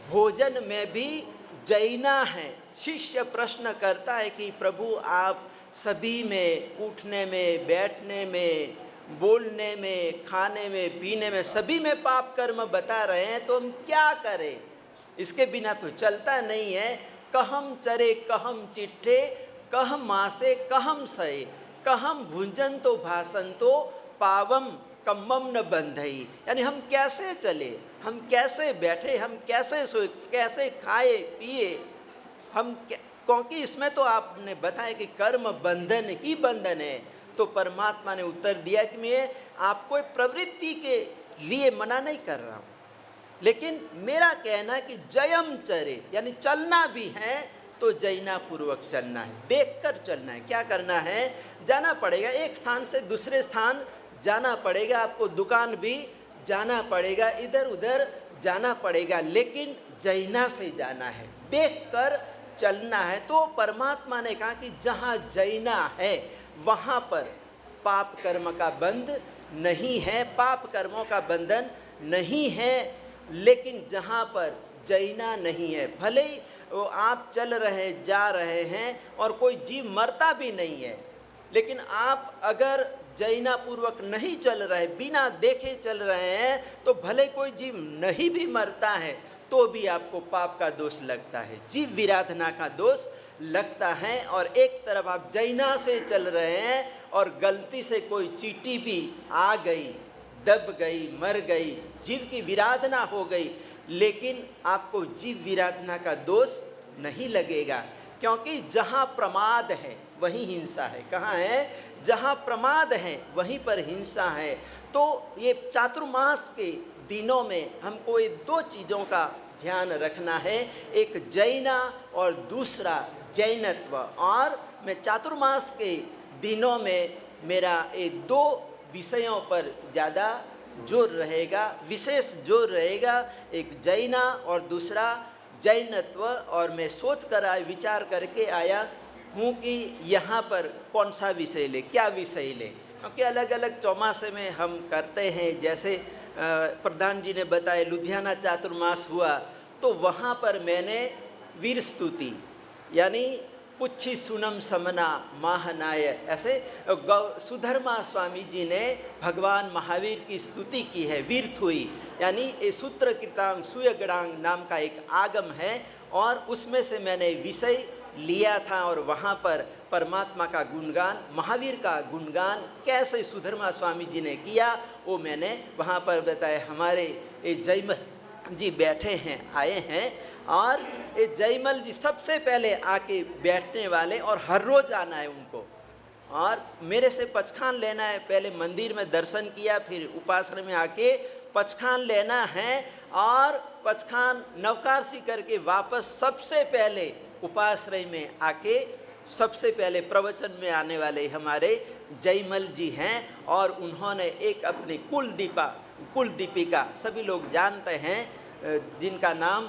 भोजन में भी जैना है। शिष्य प्रश्न करता है कि प्रभु आप सभी में, उठने में, बैठने में, बोलने में, खाने में, पीने में, सभी में पाप कर्म बता रहे हैं, तो हम क्या करें? इसके बिना तो चलता नहीं है। कहम चरे कहम चिट्ठे, कहम मासे कहम सए, कहम भुंजन तो भाषण तो पावम कम्मम न बंधई। यानी हम कैसे चले, हम कैसे बैठे, हम कैसे सोए, कैसे खाए पिए, हम क्योंकि इसमें तो आपने बताया कि कर्म बंधन ही बंधन है। तो परमात्मा ने उत्तर दिया कि मैं आपको प्रवृत्ति के लिए मना नहीं कर रहा हूँ, लेकिन मेरा कहना है कि जयम चरे, यानी चलना भी है तो जैना पूर्वक चलना है, देखकर चलना है। क्या करना है? जाना पड़ेगा, एक स्थान से दूसरे स्थान जाना पड़ेगा, आपको दुकान भी जाना पड़ेगा, इधर उधर जाना पड़ेगा, लेकिन जैना से जाना है, देखकर चलना है। तो परमात्मा ने कहा कि जहाँ जैना है वहाँ पर पाप कर्म का बंध नहीं है, पाप कर्मों का बंधन नहीं है। लेकिन जहाँ पर जैना नहीं है, भले ही वो आप चल रहे जा रहे हैं और कोई जीव मरता भी नहीं है, लेकिन आप अगर जैना पूर्वक नहीं चल रहे, बिना देखे चल रहे हैं, तो भले कोई जीव नहीं भी मरता है तो भी आपको पाप का दोष लगता है, जीव विराधना का दोष लगता है। और एक तरफ आप जैना से चल रहे हैं और गलती से कोई चींटी भी आ गई, दब गई, मर गई, जीव की विराधना हो गई, लेकिन आपको जीव विराधना का दोष नहीं लगेगा, क्योंकि जहाँ प्रमाद है वहीं हिंसा है। कहाँ है? जहाँ प्रमाद है वहीं पर हिंसा है। तो ये चातुर्मास के दिनों में हमको ये 2 चीज़ों का ध्यान रखना है, एक जैना और दूसरा जैनत्व। और मैं चातुर्मास के दिनों में मेरा ये 2 विषयों पर ज़्यादा जोर रहेगा, विशेष जोर रहेगा, एक जैना और दूसरा जैनत्व। और मैं सोच कर आया, विचार करके आया हूँ कि यहाँ पर कौन सा विषय ले, क्या विषय ले, क्योंकि अलग अलग चौमासे में हम करते हैं। जैसे प्रधान जी ने बताया लुधियाना चातुर्मास हुआ तो वहाँ पर मैंने वीर स्तुति यानी पुच्छी सुनम समना महानाय, ऐसे सुधर्मा स्वामी जी ने भगवान महावीर की स्तुति की है। वीरथुई यानी ये सूत्र कृतांग सुयगड़ांग नाम का एक आगम है और उसमें से मैंने विषय लिया था और वहाँ पर परमात्मा का गुणगान, महावीर का गुणगान कैसे सुधर्मा स्वामी जी ने किया वो मैंने वहाँ पर बताया। हमारे ये जयमल जी बैठे हैं, आए हैं और ये जयमल जी सबसे पहले आके बैठने वाले और हर रोज़ आना है उनको और मेरे से पचखान लेना है। पहले मंदिर में दर्शन किया, फिर उपासना में आके पचखान लेना है और पचखान नवकारसी करके वापस सबसे पहले उपाश्रय में आके सबसे पहले प्रवचन में आने वाले हमारे जयमल जी हैं। और उन्होंने एक अपनी कुल दीपिका सभी लोग जानते हैं जिनका नाम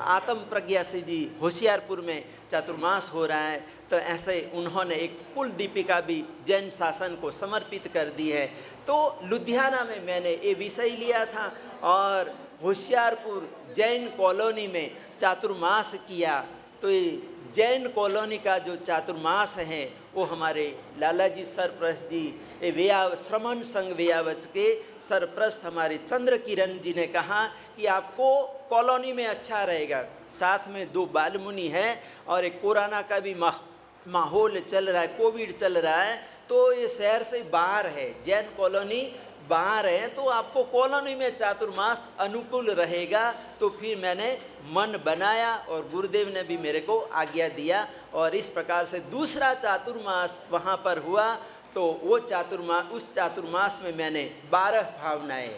आत्म प्रज्ञा से जी होशियारपुर में चातुर्मास हो रहा है, तो ऐसे उन्होंने एक कुल दीपिका भी जैन शासन को समर्पित कर दी है। तो लुधियाना में मैंने ये विषय लिया था और होशियारपुर जैन कॉलोनी में चातुर्मास किया। तो ये जैन कॉलोनी का जो चातुर्मास है वो हमारे लालाजी सरप्रस्त जी श्रमण संघ वेयावच के सरप्रस्त हमारे चंद्र किरण जी ने कहा कि आपको कॉलोनी में अच्छा रहेगा, साथ में 2 बालमुनि हैं और एक कोरोना का भी माहौल चल रहा है, कोविड चल रहा है, तो ये शहर से बाहर है, जैन कॉलोनी बाहर है, तो आपको कॉलोनी में चातुर्मास अनुकूल रहेगा। तो फिर मैंने मन बनाया और गुरुदेव ने भी मेरे को आज्ञा दिया और इस प्रकार से दूसरा चातुर्मास वहाँ पर हुआ। तो वो उस चातुर्मास में मैंने 12 भावनाएं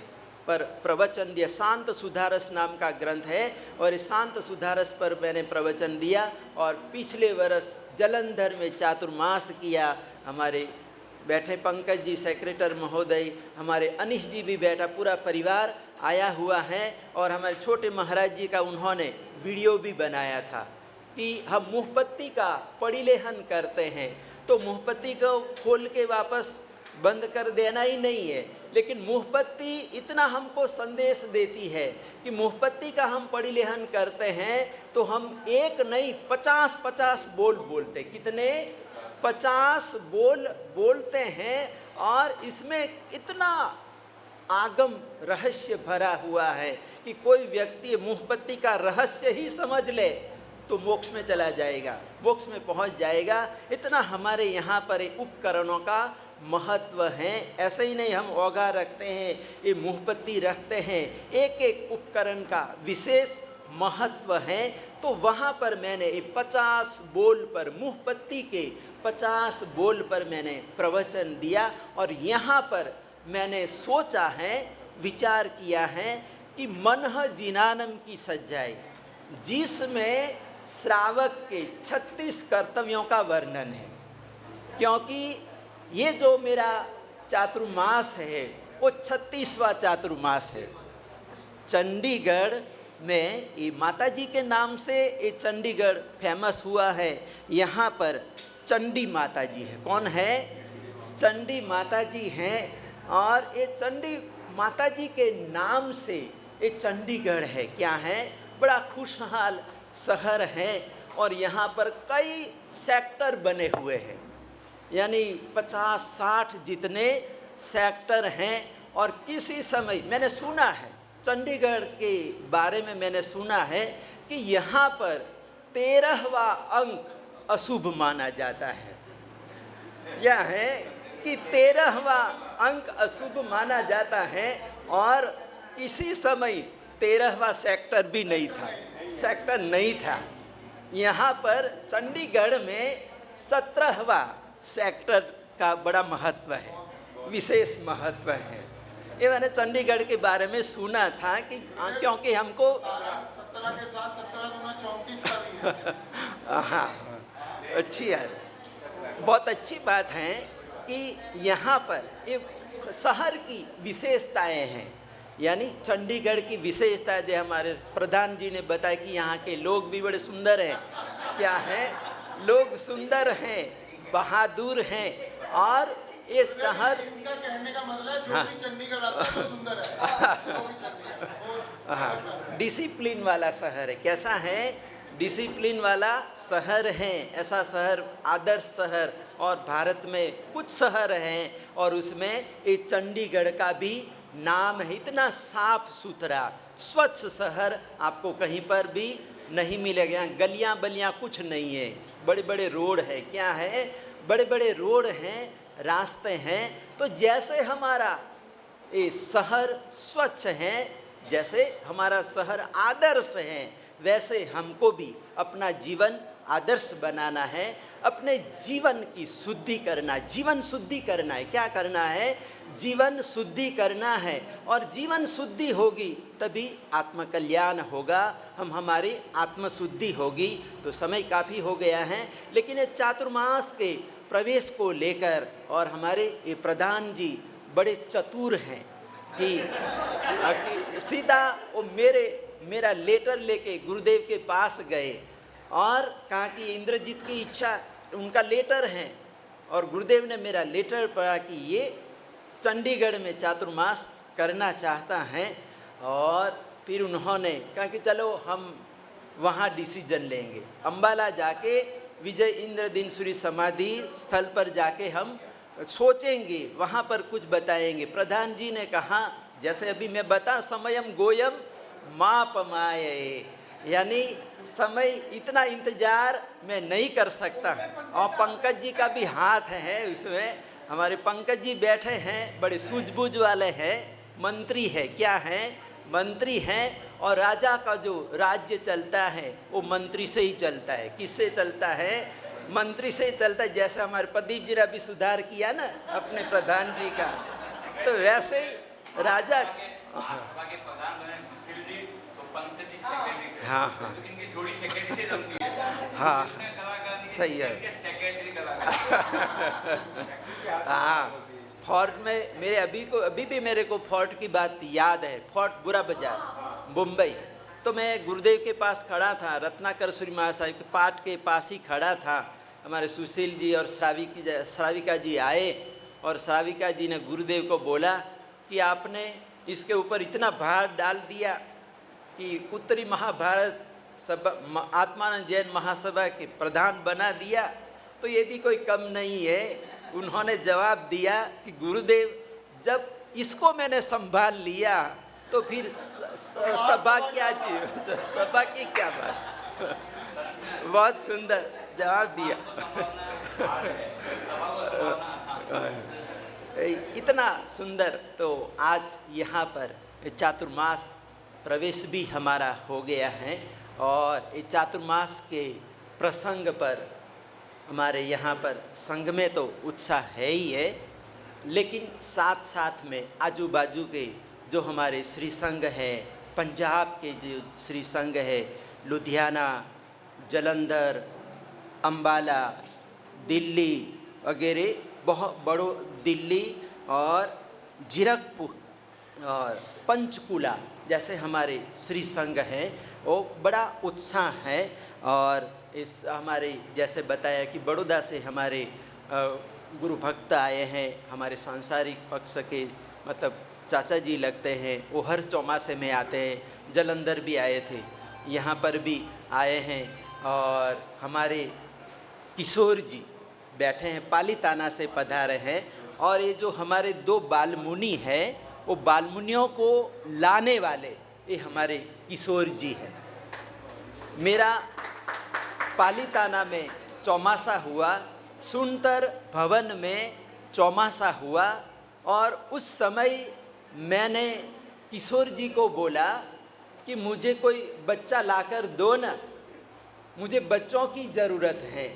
पर प्रवचन दिया। शांत सुधारस नाम का ग्रंथ है और इस शांत सुधारस पर मैंने प्रवचन दिया और पिछले वर्ष जलंधर में चातुर्मास किया। हमारे बैठे पंकज जी सेक्रेटर महोदय, हमारे अनिश जी भी बैठा, पूरा परिवार आया हुआ है और हमारे छोटे महाराज जी का उन्होंने वीडियो भी बनाया था कि हम मुहपत्ती का परिलेहन करते हैं तो मुहपत्ती को खोल के वापस बंद कर देना ही नहीं है, लेकिन मुहपत्ती इतना हमको संदेश देती है कि मुहपत्ती का हम परिलेहन करते हैं तो हम एक नहीं 50 बोल बोलते, कितने 50 बोल बोलते हैं और इसमें इतना आगम रहस्य भरा हुआ है कि कोई व्यक्ति मुहपत्ती का रहस्य ही समझ ले तो मोक्ष में चला जाएगा, मोक्ष में पहुंच जाएगा। इतना हमारे यहाँ पर उपकरणों का महत्व है। ऐसे ही नहीं हम औगा रखते हैं, ये मुहपत्ती रखते हैं, एक एक उपकरण का विशेष महत्व है। तो वहाँ पर मैंने 50 बोल पर, मुहपत्ती के 50 बोल पर मैंने प्रवचन दिया और यहाँ पर मैंने सोचा है, विचार किया है कि मनः जिनानम की सज्जाई, जिसमें श्रावक के 36 कर्तव्यों का वर्णन है। क्योंकि ये जो मेरा चातुर्मास है वो 36वां चातुर्मास है। चंडीगढ़ में ये माता जी के नाम से ये चंडीगढ़ फेमस हुआ है। यहाँ पर चंडी माता जी है। कौन है? चंडी माता जी हैं और ये चंडी माता जी के नाम से ये चंडीगढ़ है। क्या है? बड़ा खुशहाल शहर है और यहाँ पर कई सेक्टर बने हुए हैं, यानी 50-60 जितने सेक्टर हैं। और किसी समय मैंने सुना है, चंडीगढ़ के बारे में मैंने सुना है कि यहाँ पर 13वां अंक अशुभ माना जाता है। क्या है कि 13वां अंक अशुभ माना जाता है और किसी समय 13वां सेक्टर भी नहीं था, सेक्टर नहीं था। यहाँ पर चंडीगढ़ में 17वां सेक्टर का बड़ा महत्व है, विशेष महत्व है। ये मैंने चंडीगढ़ के बारे में सुना था कि क्योंकि हमको 17 के साथ 17 दूना 34 का भी है। हाँ, अच्छी है, बहुत अच्छी बात है कि यहाँ पर ये शहर की विशेषताएं हैं, यानी चंडीगढ़ की विशेषता जो हमारे प्रधान जी ने बताया कि यहाँ के लोग भी बड़े सुंदर हैं। क्या है? लोग सुंदर हैं, बहादुर हैं, और ये शहर, इनका कहने का मतलब है जो हाँ, भी चंडीगढ़ आता है वो सुंदर है। हाँ, डिसिप्लिन वाला शहर है। कैसा है? डिसिप्लिन वाला शहर है। ऐसा शहर, आदर्श शहर, और भारत में कुछ शहर हैं और उसमें ये चंडीगढ़ का भी नाम है। इतना साफ सुथरा स्वच्छ शहर आपको कहीं पर भी नहीं मिलेगा। गलियां बलियां कुछ नहीं है, बड़े बड़े रोड है। क्या है? बड़े बड़े रोड हैं, रास्ते हैं। तो जैसे हमारा ये शहर स्वच्छ है, जैसे हमारा शहर आदर्श है, वैसे हमको भी अपना जीवन आदर्श बनाना है, अपने जीवन की शुद्धि करना, जीवन शुद्धि करना है। क्या करना है? जीवन शुद्धि करना है, और जीवन शुद्धि होगी तभी आत्मकल्याण होगा, हमारी आत्मशुद्धि होगी। तो समय काफ़ी हो गया है, लेकिन ये चातुर्मास के प्रवेश को लेकर और हमारे ये प्रधान जी बड़े चतुर हैं कि सीधा वो मेरा लेटर लेके गुरुदेव के पास गए और कहा कि इंद्रजीत की इच्छा, उनका लेटर है, और गुरुदेव ने मेरा लेटर पढ़ा कि ये चंडीगढ़ में चातुर्मास करना चाहता है। और फिर उन्होंने कहा कि चलो हम वहाँ डिसीजन लेंगे, अम्बाला जाके विजय इंद्र दिनसूरी समाधि स्थल पर जाके हम सोचेंगे, वहाँ पर कुछ बताएंगे। प्रधान जी ने कहा, जैसे अभी मैं बता, समयम गोयम मापमाये, यानी समय, इतना इंतजार मैं नहीं कर सकता। और पंकज जी का भी हाथ है उसमें। हमारे पंकज जी बैठे हैं, बड़े सूझबूझ वाले हैं, मंत्री है। क्या है? मंत्री हैं। और राजा का जो राज्य चलता है वो मंत्री से ही चलता है। किससे चलता है? मंत्री से चलता है। जैसे हमारे प्रदीप जी ने अभी सुधार किया ना अपने प्रधान जी का, तो वैसे ही राजा, हाँ हाँ हाँ, सही है। हाँ, फोर्ट में मेरे अभी भी मेरे को फोर्ट की बात याद है। फोर्ट बुरा बाजार, मुंबई। तो मैं गुरुदेव के पास खड़ा था, रत्नाकर सूरी महासाहिब के पाठ के पास ही खड़ा था। हमारे सुशील जी और श्राविका जी आए, और श्राविका जी ने गुरुदेव को बोला कि आपने इसके ऊपर इतना भार डाल दिया कि उत्तरी महाभारत सभा, आत्मानंद जैन महासभा के प्रधान बना दिया, तो ये भी कोई कम नहीं है। उन्होंने जवाब दिया कि गुरुदेव, जब इसको मैंने संभाल लिया तो फिर सभा क्या चीज, सभा की क्या बात। बहुत सुंदर जवाब दिया। इतना सुंदर। तो आज यहाँ पर चातुर्मास प्रवेश भी हमारा हो गया है, और ये चातुर्मास के प्रसंग पर हमारे यहाँ पर संघ में तो उत्साह है ही है, लेकिन साथ साथ में आजू बाजू के जो हमारे श्री संघ है, पंजाब के जो श्री संघ है, लुधियाना, जलंधर, अम्बाला, दिल्ली वगैरह, बहुत बड़ो दिल्ली और जीरकपुर और पंचकुला जैसे हमारे श्री संघ हैं, वो बड़ा उत्साह है। और इस हमारे जैसे बताया कि बड़ौदा से हमारे गुरु भक्त आए हैं, हमारे सांसारिक पक्ष के मतलब चाचा जी लगते हैं, वो हर चौमासे में आते हैं। जलंधर भी आए थे, यहाँ पर भी आए हैं। और हमारे किशोर जी बैठे हैं, पालीताना से पधारे हैं। और ये जो हमारे दो बालमुनि हैं, वो बालमुनियों को लाने वाले ये हमारे किशोर जी हैं। मेरा पालीताना में चौमासा हुआ, सुनतर भवन में चौमासा हुआ, और उस समय मैंने किशोर जी को बोला कि मुझे कोई बच्चा लाकर दो ना, मुझे बच्चों की ज़रूरत है,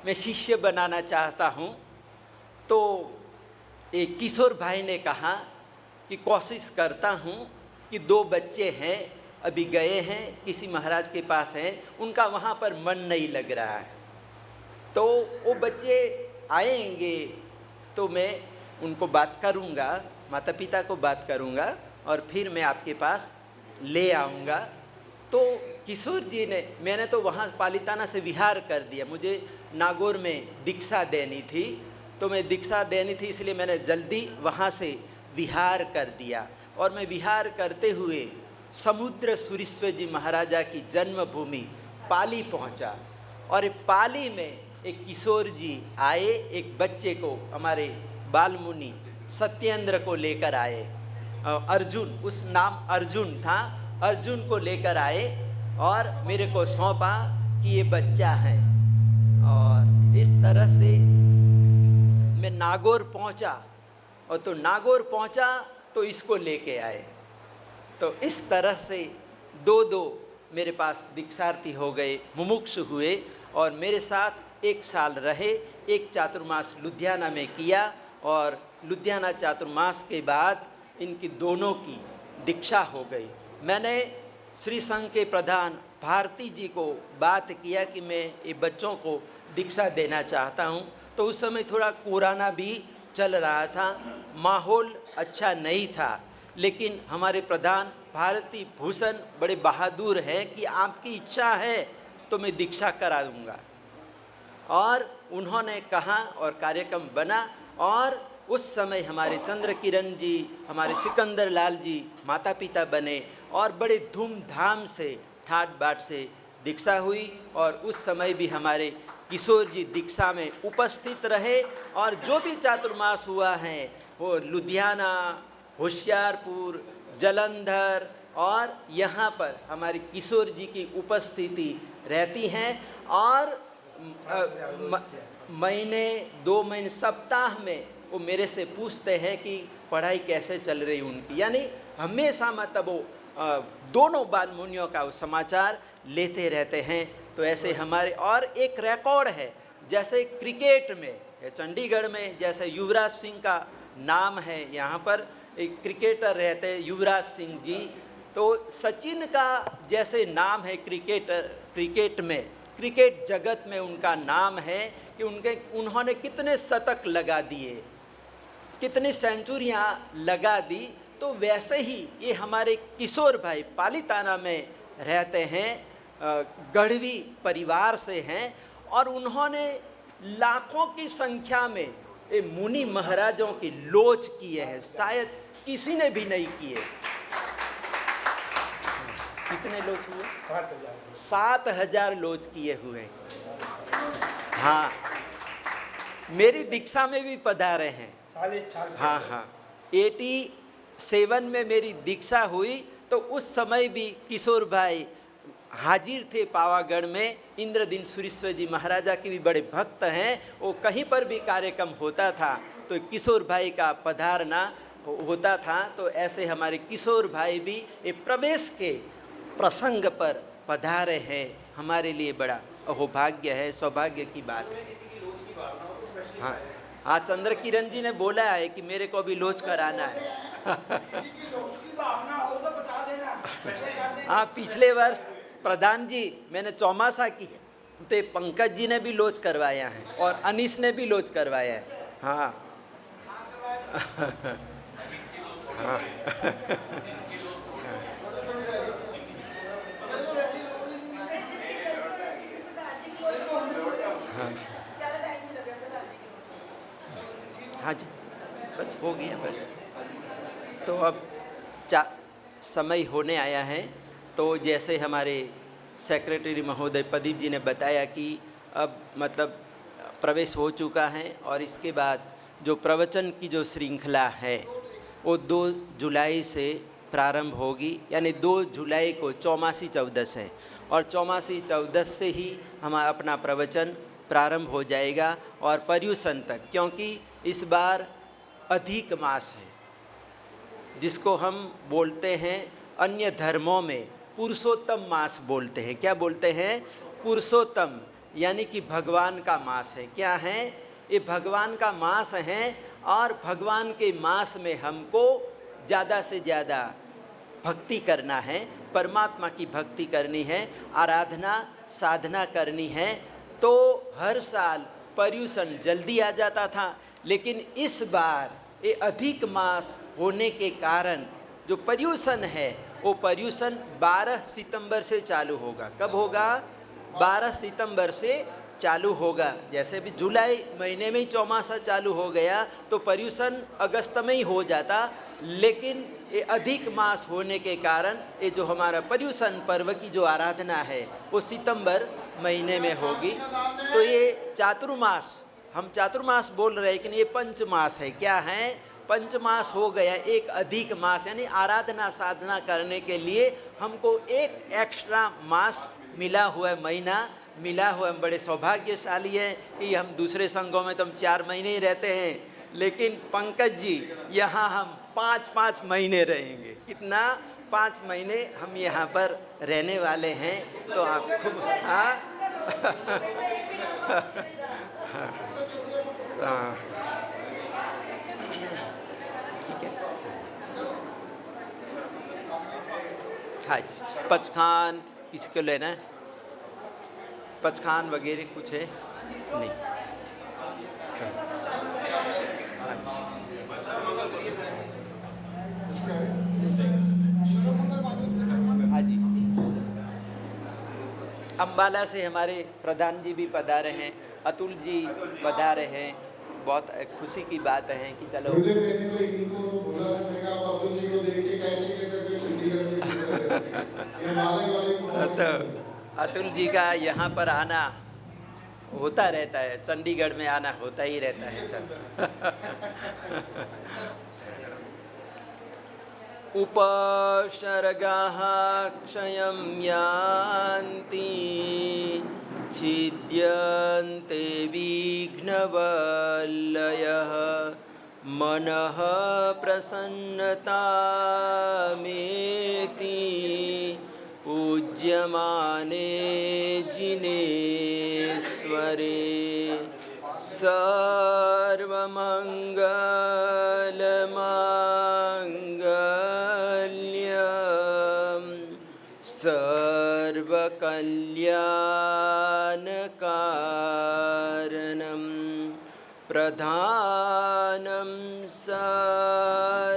मैं शिष्य बनाना चाहता हूँ। तो एक किशोर भाई ने कहा कि कोशिश करता हूँ कि 2 बच्चे हैं, अभी गए हैं किसी महाराज के पास हैं, उनका वहाँ पर मन नहीं लग रहा है, तो वो बच्चे आएंगे तो मैं उनको बात करूँगा, माता पिता को बात करूँगा और फिर मैं आपके पास ले आऊँगा। तो किशोर जी ने, मैंने तो वहाँ पालिताना से विहार कर दिया, मुझे नागौर में दीक्षा देनी थी, तो मैं दीक्षा देनी थी इसलिए मैंने जल्दी वहाँ से विहार कर दिया। और मैं विहार करते हुए समुद्र सुरेश्वर जी महाराजा की जन्मभूमि पाली पहुँचा। और पाली में एक किशोर जी आए, एक बच्चे को, हमारे बालमुनि सत्येंद्र को लेकर आए, अर्जुन, उस नाम अर्जुन था, अर्जुन को लेकर आए और मेरे को सौंपा कि ये बच्चा है। और इस तरह से मैं नागौर पहुंचा, और तो नागौर पहुंचा तो इसको लेके आए। तो इस तरह से दो मेरे पास दीक्षार्थी हो गए, मुमुक्षु हुए और मेरे साथ 1 साल रहे। एक चातुर्मास लुधियाना में किया और लुधियाना चातुर्मास के बाद इनकी दोनों की दीक्षा हो गई। मैंने श्री संघ के प्रधान भारती जी को बात किया कि मैं ये बच्चों को दीक्षा देना चाहता हूँ। तो उस समय थोड़ा कोरोना भी चल रहा था, माहौल अच्छा नहीं था, लेकिन हमारे प्रधान भारती भूषण बड़े बहादुर हैं कि आपकी इच्छा है तो मैं दीक्षा करा दूँगा। और उन्होंने कहा और कार्यक्रम बना। और उस समय हमारे चंद्र किरण जी, हमारे सिकंदर लाल जी माता पिता बने और बड़े धूमधाम से ठाट बाट से दीक्षा हुई। और उस समय भी हमारे किशोर जी दीक्षा में उपस्थित रहे। और जो भी चातुर्मास हुआ है वो लुधियाना, होशियारपुर, जालंधर और यहाँ पर हमारे किशोर जी की उपस्थिति रहती हैं। और महीने 2 महीने सप्ताह में वो मेरे से पूछते हैं कि पढ़ाई कैसे चल रही उनकी, यानी हमेशा मतलब वो दोनों बाल मुनियों का वो समाचार लेते रहते हैं। तो ऐसे हमारे, और एक रिकॉर्ड है, जैसे क्रिकेट में चंडीगढ़ में जैसे युवराज सिंह का नाम है, यहाँ पर एक क्रिकेटर रहते हैं युवराज सिंह जी, तो सचिन का जैसे नाम है क्रिकेट में, क्रिकेट जगत में उनका नाम है कि उन्होंने कितने शतक लगा दिए, कितनी सेंचुरियाँ लगा दी। तो वैसे ही ये हमारे किशोर भाई पालिताना में रहते हैं, गढ़वी परिवार से हैं और उन्होंने लाखों की संख्या में ये मुनि महाराजों की लोच किए हैं, शायद किसी ने भी नहीं किए। कितने लोच हुए? 7,000 लोच किए हुए। हाँ, मेरी दीक्षा में भी पधारे हैं। हाँ, 87 में मेरी दीक्षा हुई तो उस समय भी किशोर भाई हाजिर थे पावागढ़ में। इंद्रदीन सुरेश्वर जी महाराजा के भी बड़े भक्त हैं, वो कहीं पर भी कार्यक्रम होता था तो किशोर भाई का पधारना होता था। तो ऐसे हमारे किशोर भाई भी ये प्रवेश के प्रसंग पर पधारे हैं, हमारे लिए बड़ा अहोभाग्य है, सौभाग्य की बात है। हाँ, आज चंद्र किरण जी ने बोला है कि मेरे को भी लोच कराना है। हाँ, पिछले वर्ष प्रधान जी मैंने चौमासा की तो पंकज जी ने भी लोच करवाया है और अनीस ने भी लोच करवाया है। हाँ हाँ हाँ जी, बस हो गया बस। तो अब समय होने आया है। तो जैसे हमारे सेक्रेटरी महोदय प्रदीप जी ने बताया कि अब मतलब प्रवेश हो चुका है और इसके बाद जो प्रवचन की जो श्रृंखला है वो 2 जुलाई से प्रारंभ होगी, यानी 2 जुलाई को चौमासी चौदस है और चौमासी चौदस से ही हमारा अपना प्रवचन प्रारंभ हो जाएगा और पर्युषण तक, क्योंकि इस बार अधिक मास है जिसको हम बोलते हैं अन्य धर्मों में पुरुषोत्तम मास बोलते हैं। क्या बोलते हैं? पुरुषोत्तम, यानी कि भगवान का मास है। क्या है? ये भगवान का मास है और भगवान के मास में हमको ज़्यादा से ज़्यादा भक्ति करना है, परमात्मा की भक्ति करनी है, आराधना साधना करनी है। तो हर साल पर्युषण जल्दी आ जाता था, लेकिन इस बार ये अधिक मास होने के कारण जो पर्यूषण है वो पर्यूषण 12 सितंबर से चालू होगा। कब होगा? 12 सितंबर से चालू होगा। जैसे भी जुलाई महीने में ही चौमासा चालू हो गया तो पर्यूषण अगस्त में ही हो जाता, लेकिन ये अधिक मास होने के कारण ये जो हमारा पर्यूषण पर्व की जो आराधना है वो सितंबर महीने में होगी। तो ये चातुर्मास, हम चातुर्मास बोल रहे हैं, लेकिन ये पंचमास है। क्या है? पंचमास हो गया, एक अधिक मास, यानी आराधना साधना करने के लिए हमको एक एक्स्ट्रा मास मिला हुआ है, महीना मिला हुआ। हम बड़े सौभाग्यशाली हैं कि हम दूसरे संघों में तो हम 4 महीने ही रहते हैं, लेकिन पंकज जी यहाँ हम 5-5 महीने रहेंगे। कितना? 5 महीने हम यहाँ पर रहने वाले हैं। तो आप खूब हाँ ठीक है। हाँ जी, पचखान किसी को लेना है? पचखान वगैरह कुछ है? नहीं। हाँ जी, अम्बाला से हमारे प्रधान जी भी पधारे हैं, अतुल जी पधारे हैं। बहुत खुशी की बात है कि चलो तो अतुल जी का यहाँ पर आना होता रहता है, चंडीगढ़ में आना होता ही रहता है सर। उपसर्गाः क्षयं यान्ति छिद्यन्ते विघ्नवलयः मनः प्रसन्नतामेति पूज्यमाने जिनेश्वरे सर्वमङ्गलमाङ्गल्यं सर्वकल्याणकारणं प्रधानं सर्वधर्माणां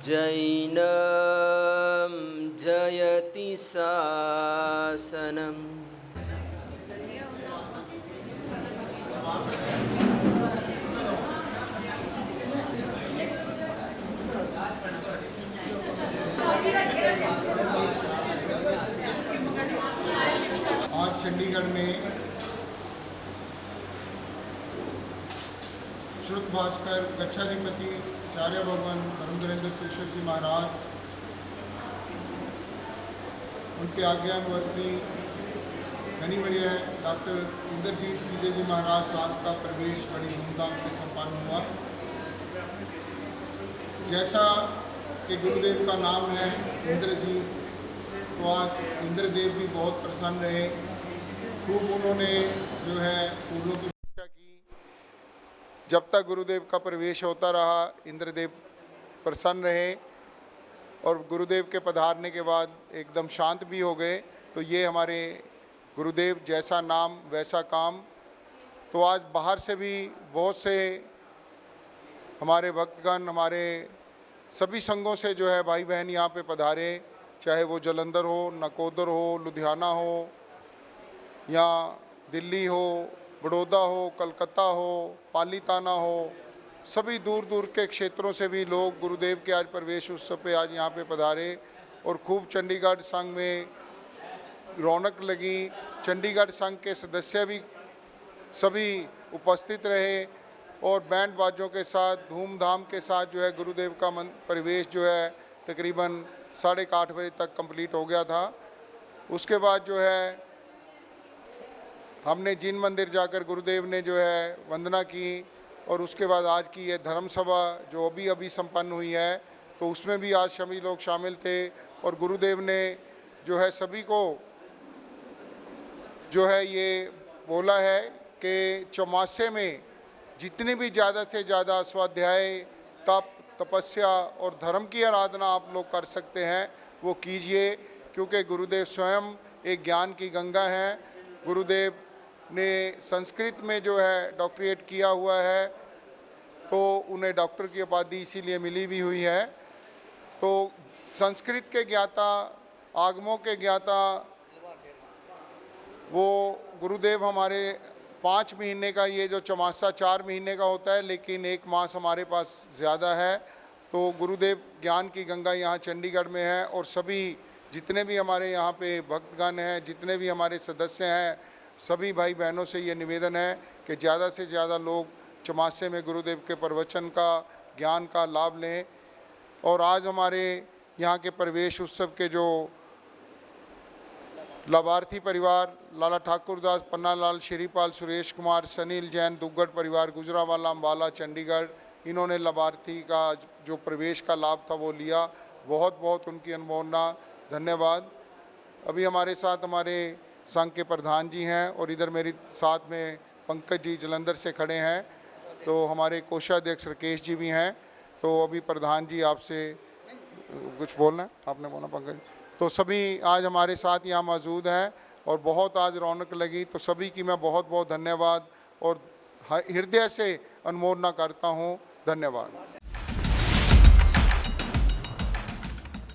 जैनं जयति शासनम्। आज चंडीगढ़ में श्रुत भास्कर गच्छाधिपति आचार्य भगवान धर्मधरेंद्र श्रेष्ठ जी महाराज, उनके आज्ञानुवर्ती धनीवर्य डॉक्टर इंद्रजीत विजय जी महाराज साहब का प्रवेश बड़ी धूमधाम से संपन्न हुआ। जैसा कि गुरुदेव का नाम है इंद्रजीत, तो आज इंद्रदेव भी बहुत प्रसन्न रहे। खूब उन्होंने जो है फूलों की पूजा की। जब तक गुरुदेव का प्रवेश होता रहा इंद्रदेव प्रसन्न रहे, और गुरुदेव के पधारने के बाद एकदम शांत भी हो गए। तो ये हमारे गुरुदेव, जैसा नाम वैसा काम। तो आज बाहर से भी बहुत से हमारे भक्तगण, हमारे सभी संघों से जो है भाई बहन यहाँ पे पधारे, चाहे वो जालंधर हो, नकोदर हो, लुधियाना हो, या दिल्ली हो, बड़ौदा हो, कलकत्ता हो, पालीताना हो, सभी दूर दूर के क्षेत्रों से भी लोग गुरुदेव के आज प्रवेश उत्सव पे आज यहाँ पे पधारे। और खूब चंडीगढ़ संघ में रौनक लगी। चंडीगढ़ संघ के सदस्य भी सभी उपस्थित रहे और बैंड बाजों के साथ धूमधाम के साथ जो है गुरुदेव का प्रवेश जो है तकरीबन 8:30 बजे तक कंप्लीट हो गया था। उसके बाद जो है हमने जिन मंदिर जाकर गुरुदेव ने जो है वंदना की, और उसके बाद आज की ये धर्म सभा जो अभी संपन्न हुई है, तो उसमें भी आज सभी लोग शामिल थे। और गुरुदेव ने जो है सभी को जो है ये बोला है कि चौमासे में जितने भी ज़्यादा से ज़्यादा स्वाध्याय, तप, तपस्या और धर्म की आराधना आप लोग कर सकते हैं वो कीजिए, क्योंकि गुरुदेव स्वयं एक ज्ञान की गंगा हैं। गुरुदेव ने संस्कृत में जो है डॉक्टरेट किया हुआ है, तो उन्हें डॉक्टर की उपाधि इसीलिए मिली भी हुई है। तो संस्कृत के ज्ञाता, आगमों के ज्ञाता वो गुरुदेव हमारे 5 महीने का, ये जो चौमासा 4 महीने का होता है, लेकिन 1 मास हमारे पास ज़्यादा है। तो गुरुदेव ज्ञान की गंगा यहाँ चंडीगढ़ में है, और सभी जितने भी हमारे यहाँ पे भक्तगण हैं, जितने भी हमारे सदस्य हैं, सभी भाई बहनों से ये निवेदन है कि ज़्यादा से ज़्यादा लोग चौमासे में गुरुदेव के प्रवचन का, ज्ञान का लाभ लें। और आज हमारे यहाँ के प्रवेश उत्सव के जो लाभार्थी परिवार, लाला ठाकुरदास, पन्नालाल, श्रीपाल, सुरेश कुमार, सनील जैन, दुग्गड़ परिवार, गुजरावाला, अम्बाला, चंडीगढ़, इन्होंने लाभार्थी का जो प्रवेश का लाभ था वो लिया। बहुत बहुत उनकी अनुमोदना, धन्यवाद। अभी हमारे साथ हमारे संघ के प्रधान जी हैं, और इधर मेरे साथ में पंकज जी जलंधर से खड़े हैं। तो हमारे कोषाध्यक्ष राकेश जी भी हैं। तो अभी प्रधान जी आपसे कुछ बोलना है, आपने बोला पंकज। तो सभी आज हमारे साथ यहाँ मौजूद हैं, और बहुत आज रौनक लगी। तो सभी की मैं बहुत बहुत धन्यवाद और हृदय से अनुमोदना करता हूँ। धन्यवाद।